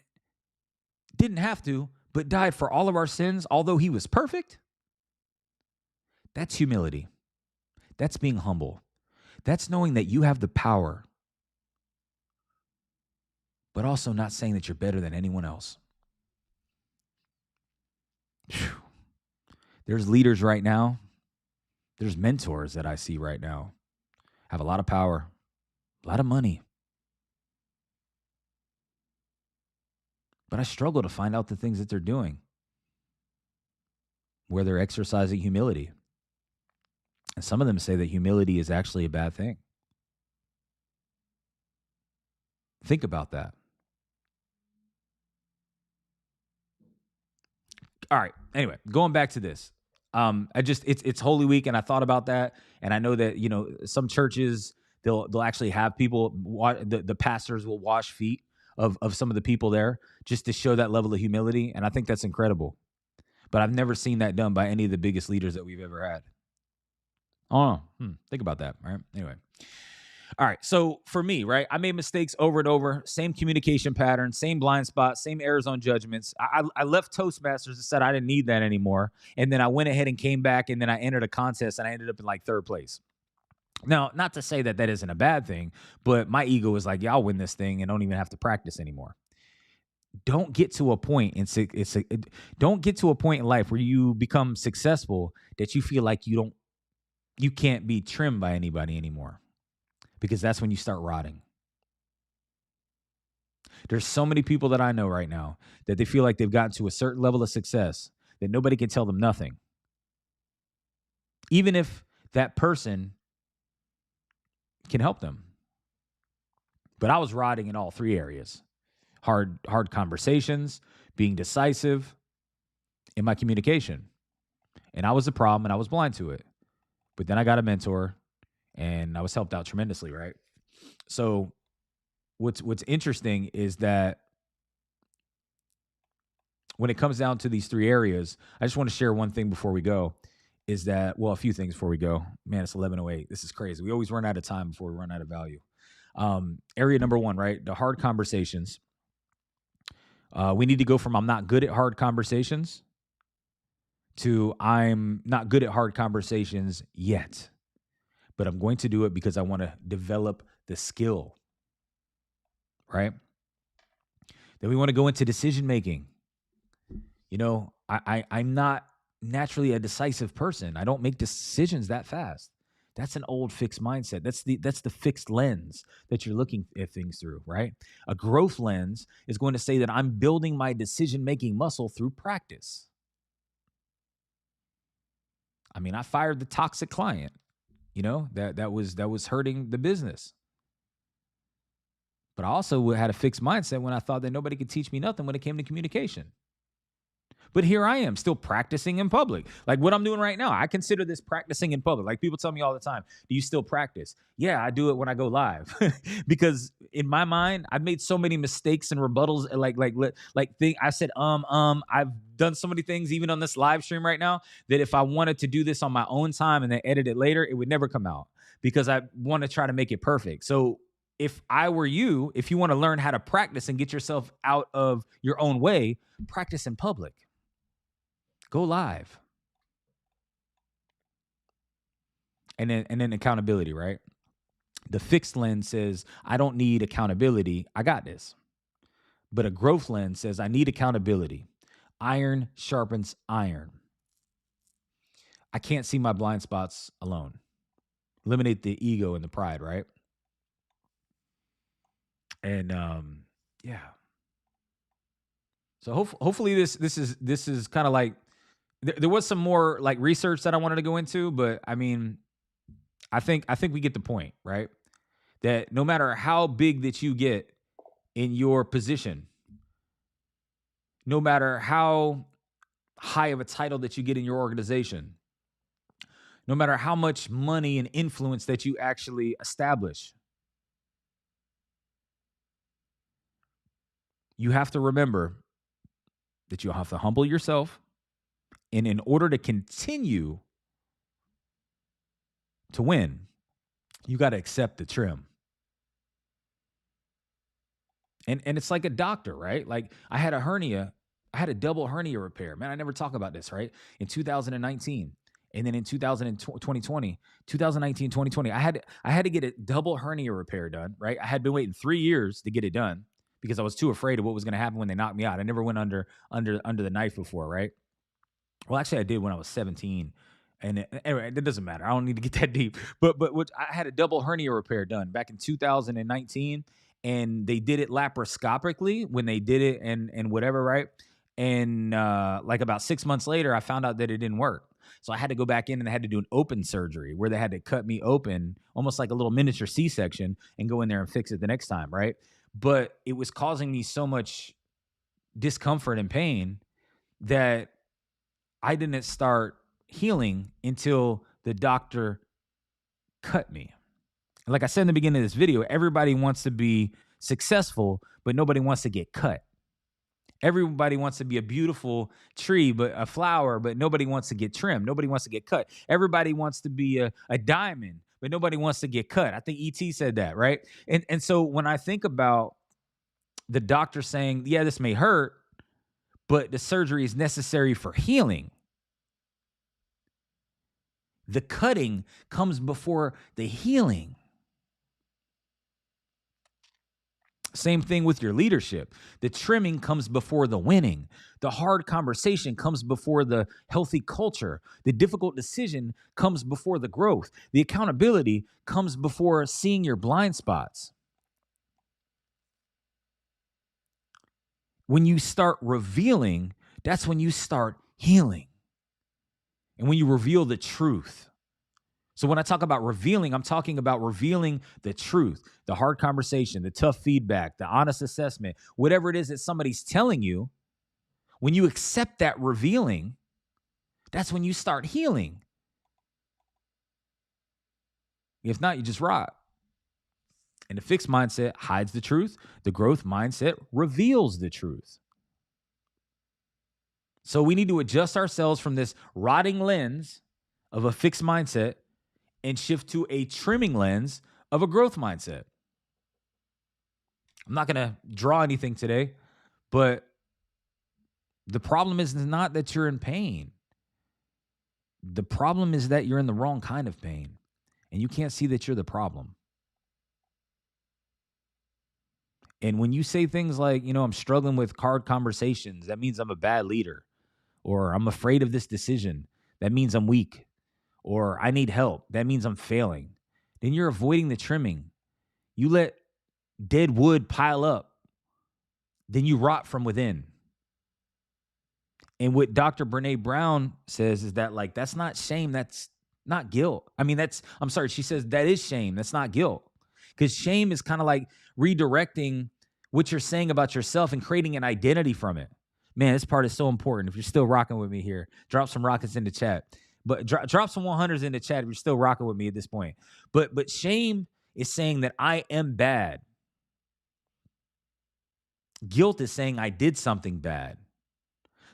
didn't have to, but died for all of our sins, although he was perfect? That's humility. That's being humble. That's knowing that you have the power, but also not saying that you're better than anyone else. Whew. There's leaders right now. There's mentors that I see right now have a lot of power, a lot of money. But I struggle to find out the things that they're doing, where they're exercising humility. And some of them say that humility is actually a bad thing. Think about that. All right. Anyway, going back to this. It's Holy Week, and I thought about that, and I know that some churches they'll actually have people the pastors will wash feet of some of the people there just to show that level of humility, and I think that's incredible. But I've never seen that done by any of the biggest leaders that we've ever had. Oh, think about that. Right. Anyway. All right. So for me, right, I made mistakes over and over, same communication pattern, same blind spots, same errors on judgments. I left Toastmasters and said I didn't need that anymore. And then I went ahead and came back, and then I entered a contest, and I ended up in like third place. Now, not to say that isn't a bad thing, but my ego was like, yeah, I'll win this thing and don't even have to practice anymore. Don't get to a point don't get to a point in life where you become successful that you feel like you can't be trimmed by anybody anymore. Because that's when you start rotting. There's so many people that I know right now that they feel like they've gotten to a certain level of success that nobody can tell them nothing. Even if that person can help them. But I was rotting in all three areas. Hard conversations, being decisive, in my communication. And I was the problem, and I was blind to it. But then I got a mentor, and I was helped out tremendously, right? So what's interesting is that when it comes down to these three areas, I just want to share one thing before we go, is that, well, a few things before we go. Man, it's 11:08. This is crazy. We always run out of time before we run out of value. Area number one, right? The hard conversations. We need to go from I'm not good at hard conversations to I'm not good at hard conversations yet. But I'm going to do it because I want to develop the skill, right? Then we want to go into decision making. I'm not naturally a decisive person. I don't make decisions that fast. That's an old fixed mindset. That's the fixed lens that you're looking at things through, right? A growth lens is going to say that I'm building my decision making muscle through practice. I mean, I fired the toxic client. That was hurting the business. But I also had a fixed mindset when I thought that nobody could teach me nothing when it came to communication. But here I am still practicing in public. Like what I'm doing right now, I consider this practicing in public. Like people tell me all the time, do you still practice? Yeah, I do it when I go live. Because in my mind, I've made so many mistakes and rebuttals. I said, I've done so many things, even on this live stream right now, that if I wanted to do this on my own time and then edit it later, it would never come out because I want to try to make it perfect. So if I were you, if you want to learn how to practice and get yourself out of your own way, practice in public. Go live. And then accountability, right? The fixed lens says, I don't need accountability. I got this. But a growth lens says, I need accountability. Iron sharpens iron. I can't see my blind spots alone. Eliminate the ego and the pride, right? And yeah. So hopefully this is kind of like there was some more like research that I wanted to go into, but I mean, I think we get the point, right? That no matter how big that you get in your position, no matter how high of a title that you get in your organization, no matter how much money and influence that you actually establish. You have to remember that you'll have to humble yourself. And in order to continue to win, you got to accept the trim. And it's like a doctor, right? Like I had a hernia, I had a double hernia repair. Man, I never talk about this, right? In 2019. And then in 2020, 2019, 2020, I had to get a double hernia repair done, right? I had been waiting 3 years to get it done because I was too afraid of what was going to happen when they knocked me out. I never went under the knife before, right? Well, actually, I did when I was 17. And anyway, it doesn't matter. I don't need to get that deep. But what, I had a double hernia repair done back in 2019, and they did it laparoscopically when they did it, and whatever, right? And like about 6 months later, I found out that it didn't work. So I had to go back in and I had to do an open surgery where they had to cut me open, almost like a little miniature C-section, and go in there and fix it the next time, right? But it was causing me so much discomfort and pain that I didn't start healing until the doctor cut me. Like I said in the beginning of this video, everybody wants to be successful, but nobody wants to get cut. Everybody wants to be a beautiful tree, but a flower, but nobody wants to get trimmed. Nobody wants to get cut. Everybody wants to be a diamond, but nobody wants to get cut. I think E.T. said that, right? And so when I think about the doctor saying, yeah, this may hurt, but the surgery is necessary for healing, the cutting comes before the healing. Same thing with your leadership. The trimming comes before the winning. The hard conversation comes before the healthy culture. The difficult decision comes before the growth. The accountability comes before seeing your blind spots. When you start revealing, that's when you start healing. And when you reveal the truth. So when I talk about revealing, I'm talking about revealing the truth, the hard conversation, the tough feedback, the honest assessment, whatever it is that somebody's telling you. When you accept that revealing, that's when you start healing. If not, you just rot. And the fixed mindset hides the truth. The growth mindset reveals the truth. So we need to adjust ourselves from this rotting lens of a fixed mindset and shift to a trimming lens of a growth mindset. I'm not going to draw anything today, but the problem is not that you're in pain. The problem is that you're in the wrong kind of pain, and you can't see that you're the problem. And when you say things like, I'm struggling with hard conversations, that means I'm a bad leader, or I'm afraid of this decision, that means I'm weak, or I need help, that means I'm failing, then you're avoiding the trimming. You let dead wood pile up, then you rot from within. And what Dr. Brené Brown says is that, like, that's not shame, that's not guilt. She says that is shame, that's not guilt. Because shame is kind of like redirecting what you're saying about yourself and creating an identity from it. Man, this part is so important. If you're still rocking with me here, drop some rockets in the chat. But drop some 100s in the chat if you're still rocking with me at this point. But shame is saying that I am bad. Guilt is saying I did something bad.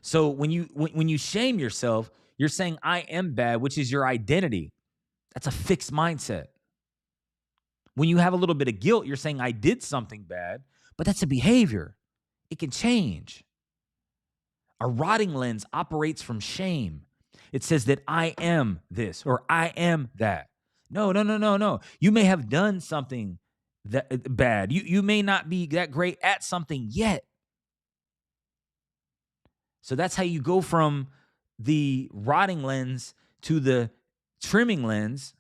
So when you shame yourself, you're saying I am bad, which is your identity. That's a fixed mindset. When you have a little bit of guilt, you're saying I did something bad, but that's a behavior. It can change. A rotting lens operates from shame. It says that I am this or I am that. No. You may have done something that bad. You may not be that great at something yet. So that's how you go from the rotting lens to the trimming lens,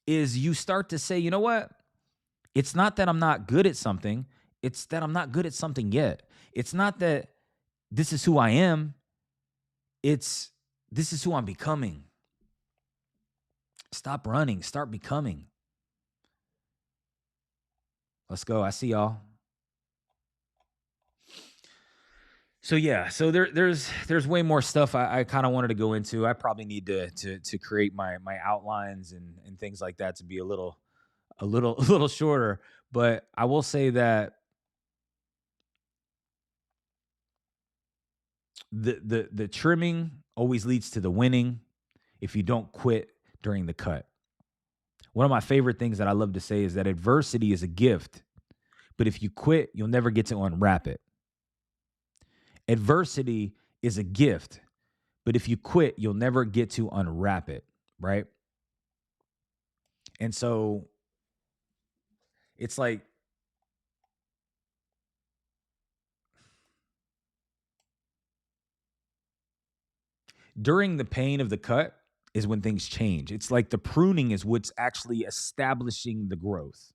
is you start to say, you know what? It's not that I'm not good at something. It's that I'm not good at something yet. It's not that this is who I am. This is who I'm becoming. Stop running. Start becoming. Let's go. I see y'all. So yeah, so there's way more stuff I kind of wanted to go into. I probably need to create my outlines and things like that to be a little shorter. But I will say that the trimming always leads to the winning if you don't quit during the cut. One of my favorite things that I love to say is that adversity is a gift, but if you quit, you'll never get to unwrap it. Adversity is a gift, but if you quit, you'll never get to unwrap it, right? And so it's like during the pain of the cut is when things change. It's like the pruning is what's actually establishing the growth.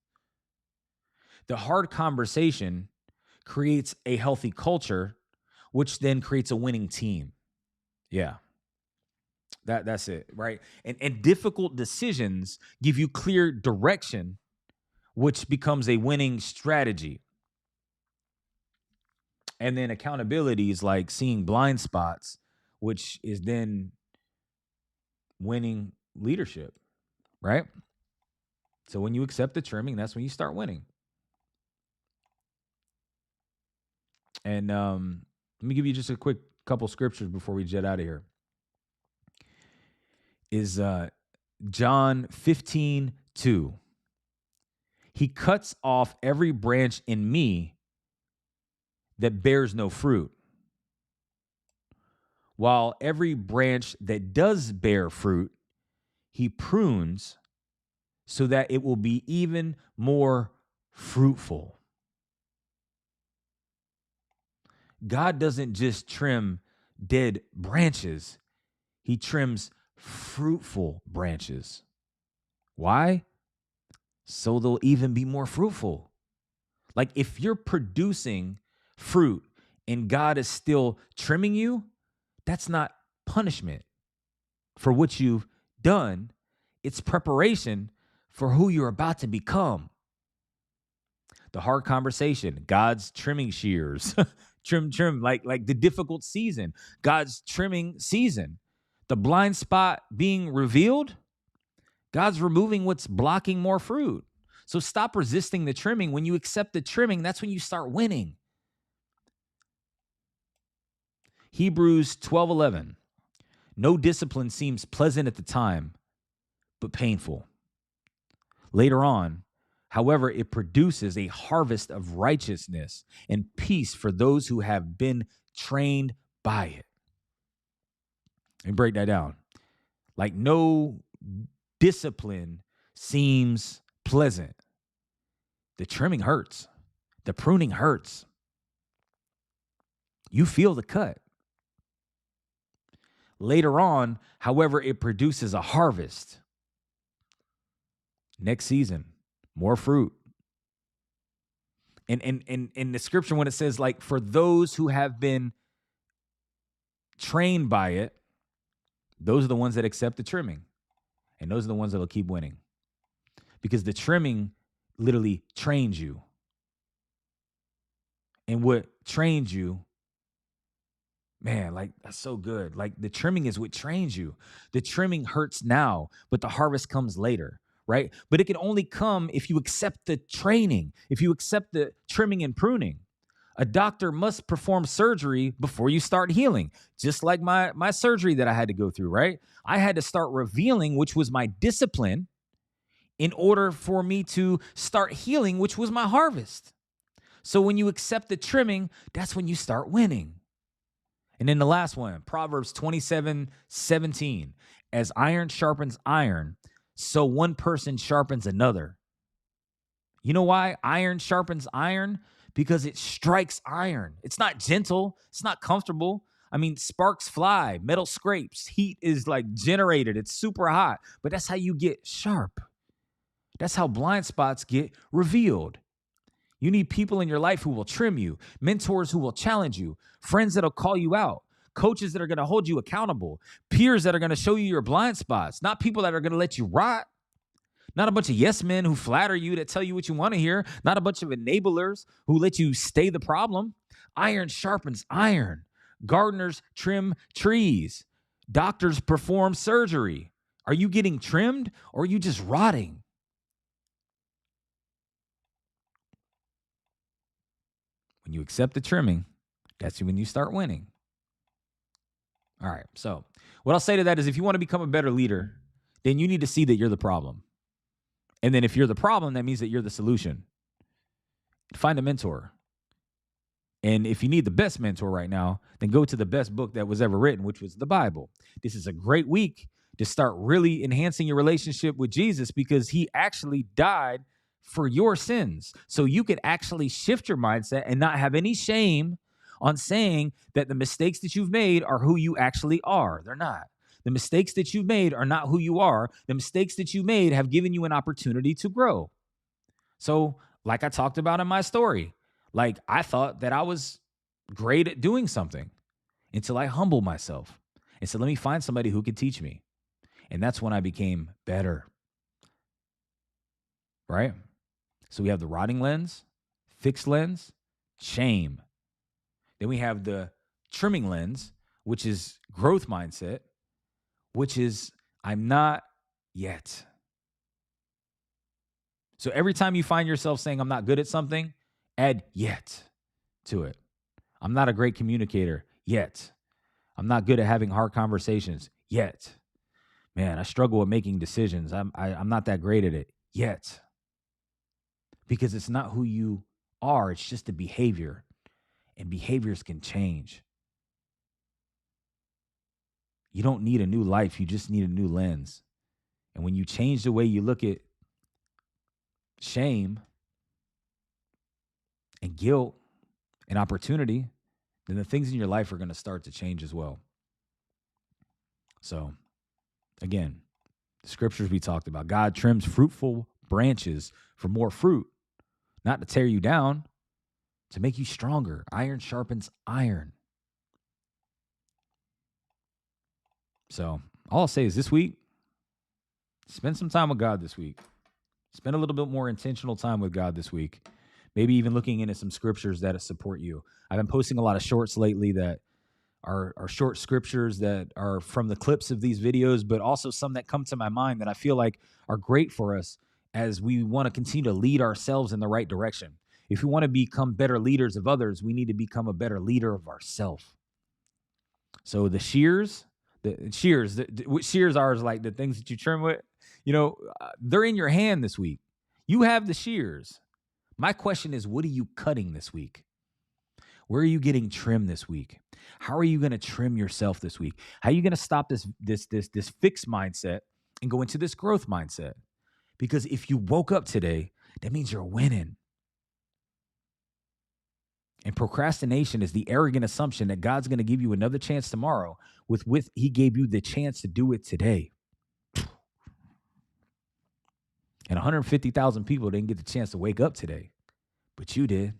The hard conversation creates a healthy culture, which then creates a winning team. Yeah. That's it, right? And difficult decisions give you clear direction, which becomes a winning strategy. And then accountability is like seeing blind spots, which is then winning leadership, right? So when you accept the trimming, that's when you start winning. And let me give you just a quick couple scriptures before we jet out of here. Is John 15:2. He cuts off every branch in me that bears no fruit, while every branch that does bear fruit, he prunes so that it will be even more fruitful. God doesn't just trim dead branches, he trims fruitful branches. Why? So they'll even be more fruitful. Like if you're producing fruit and God is still trimming you, that's not punishment for what you've done. It's preparation for who you're about to become. The hard conversation, God's trimming shears, trim, like the difficult season, God's trimming season, the blind spot being revealed, God's removing what's blocking more fruit. So stop resisting the trimming. When you accept the trimming, that's when you start winning. Hebrews 12:11. No discipline seems pleasant at the time, but painful. Later on, however, it produces a harvest of righteousness and peace for those who have been trained by it. Let me break that down. Like no discipline seems pleasant. The trimming hurts. The pruning hurts. You feel the cut. Later on, however, it produces a harvest. Next season, more fruit. And in the scripture, when it says, like, for those who have been trained by it, those are the ones that accept the trimming. And those are the ones that will keep winning. Because the trimming literally trains you. And what trains you, man, like that's so good. Like the trimming is what trains you. The trimming hurts now, but the harvest comes later, right? But it can only come if you accept the training, if you accept the trimming and pruning. A doctor must perform surgery before you start healing, just like my surgery that I had to go through, right? I had to start revealing, which was my discipline, in order for me to start healing, which was my harvest. So when you accept the trimming, that's when you start winning. And then the last one, Proverbs 27:17. As iron sharpens iron, so one person sharpens another. You know why iron sharpens iron? Because it strikes iron. It's not gentle. It's not comfortable. I mean, sparks fly, metal scrapes, heat is like generated. It's super hot, but that's how you get sharp. That's how blind spots get revealed. You need people in your life who will trim you, mentors who will challenge you, friends that'll call you out, coaches that are going to hold you accountable, peers that are going to show you your blind spots, not people that are going to let you rot, not a bunch of yes men who flatter you, that tell you what you want to hear, not a bunch of enablers who let you stay the problem. Iron sharpens iron. Gardeners trim trees. Doctors perform surgery. Are you getting trimmed or are you just rotting? When you accept the trimming, that's when you start winning. All right. So, what I'll say to that is if you want to become a better leader, then you need to see that you're the problem. And then if you're the problem, that means that you're the solution. Find a mentor. And if you need the best mentor right now, then go to the best book that was ever written, which was the Bible. This is a great week to start really enhancing your relationship with Jesus because he actually died for your sins. So you could actually shift your mindset and not have any shame on saying that the mistakes that you've made are who you actually are. They're not. The mistakes that you've made are not who you are. The mistakes that you made have given you an opportunity to grow. So, like I talked about in my story, like I thought that I was great at doing something until I humbled myself and said, let me find somebody who could teach me. And that's when I became better. Right? So we have the rotting lens, fixed lens, shame. Then we have the trimming lens, which is growth mindset, which is I'm not yet. So every time you find yourself saying I'm not good at something, add yet to it. I'm not a great communicator yet. I'm not good at having hard conversations yet. Man, I struggle with making decisions. I'm not that great at it yet. Because it's not who you are. It's just a behavior. And behaviors can change. You don't need a new life. You just need a new lens. And when you change the way you look at shame and guilt and opportunity, then the things in your life are going to start to change as well. So, again, the scriptures we talked about. God trims fruitful branches for more fruit, not to tear you down, to make you stronger. Iron sharpens iron. So all I'll say is this week, spend some time with God this week. Spend a little bit more intentional time with God this week. Maybe even looking into some scriptures that support you. I've been posting a lot of shorts lately that are short scriptures that are from the clips of these videos, but also some that come to my mind that I feel like are great for us as we want to continue to lead ourselves in the right direction. If we want to become better leaders of others, we need to become a better leader of ourselves. So the shears what shears are is like the things that you trim with, they're in your hand this week. You have the shears. My question is, what are you cutting this week? Where are you getting trimmed this week? How are you going to trim yourself this week? How are you going to stop this fixed mindset and go into this growth mindset? Because if you woke up today, that means you're winning. And procrastination is the arrogant assumption that God's going to give you another chance tomorrow with he gave you the chance to do it today. And 150,000 people didn't get the chance to wake up today, but you did.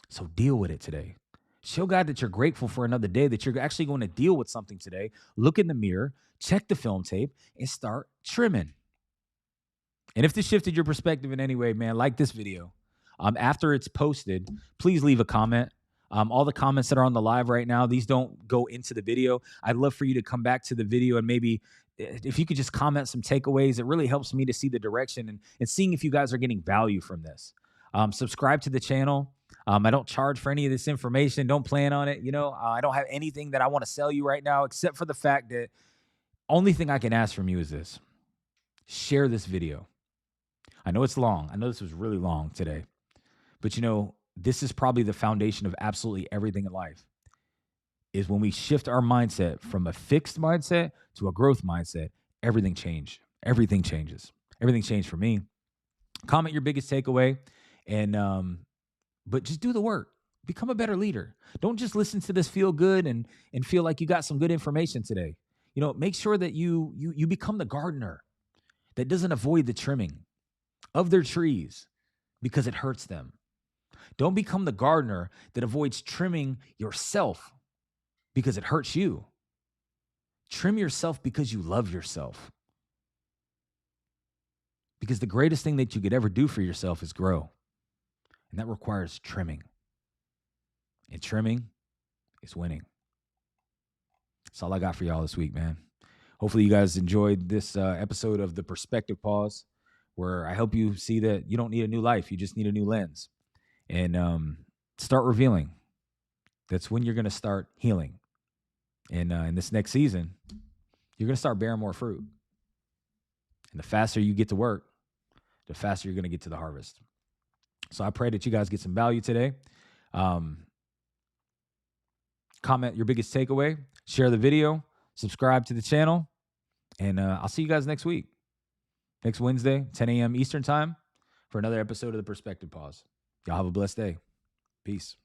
So deal with it today. Show God that you're grateful for another day, that you're actually going to deal with something today. Look in the mirror, check the film tape, and start trimming. And if this shifted your perspective in any way, man, like this video. After it's posted, please leave a comment. All the comments that are on the live right now, these don't go into the video. I'd love for you to come back to the video and maybe if you could just comment some takeaways. It really helps me to see the direction and seeing if you guys are getting value from this. Subscribe to the channel. I don't charge for any of this information. Don't plan on it. I don't have anything that I want to sell you right now, except for the fact that only thing I can ask from you is this. Share this video. I know it's long. I know this was really long today. But this is probably the foundation of absolutely everything in life, is when we shift our mindset from a fixed mindset to a growth mindset, everything changed. Everything changes. Everything changed for me. Comment your biggest takeaway but just do the work. Become a better leader. Don't just listen to this feel good and feel like you got some good information today. Make sure that you become the gardener that doesn't avoid the trimming of their trees because it hurts them. Don't become the gardener that avoids trimming yourself because it hurts you. Trim yourself because you love yourself. Because the greatest thing that you could ever do for yourself is grow. And that requires trimming. And trimming is winning. That's all I got for y'all this week, man. Hopefully you guys enjoyed this episode of the Perspective Pause, where I help you see that you don't need a new life. You just need a new lens. And start revealing. That's when you're going to start healing. And in this next season, you're going to start bearing more fruit. And the faster you get to work, the faster you're going to get to the harvest. So I pray that you guys get some value today. Comment your biggest takeaway, share the video, subscribe to the channel, and I'll see you guys next week. Next Wednesday, 10 a.m. Eastern time for another episode of the Perspective Pause. Y'all have a blessed day. Peace.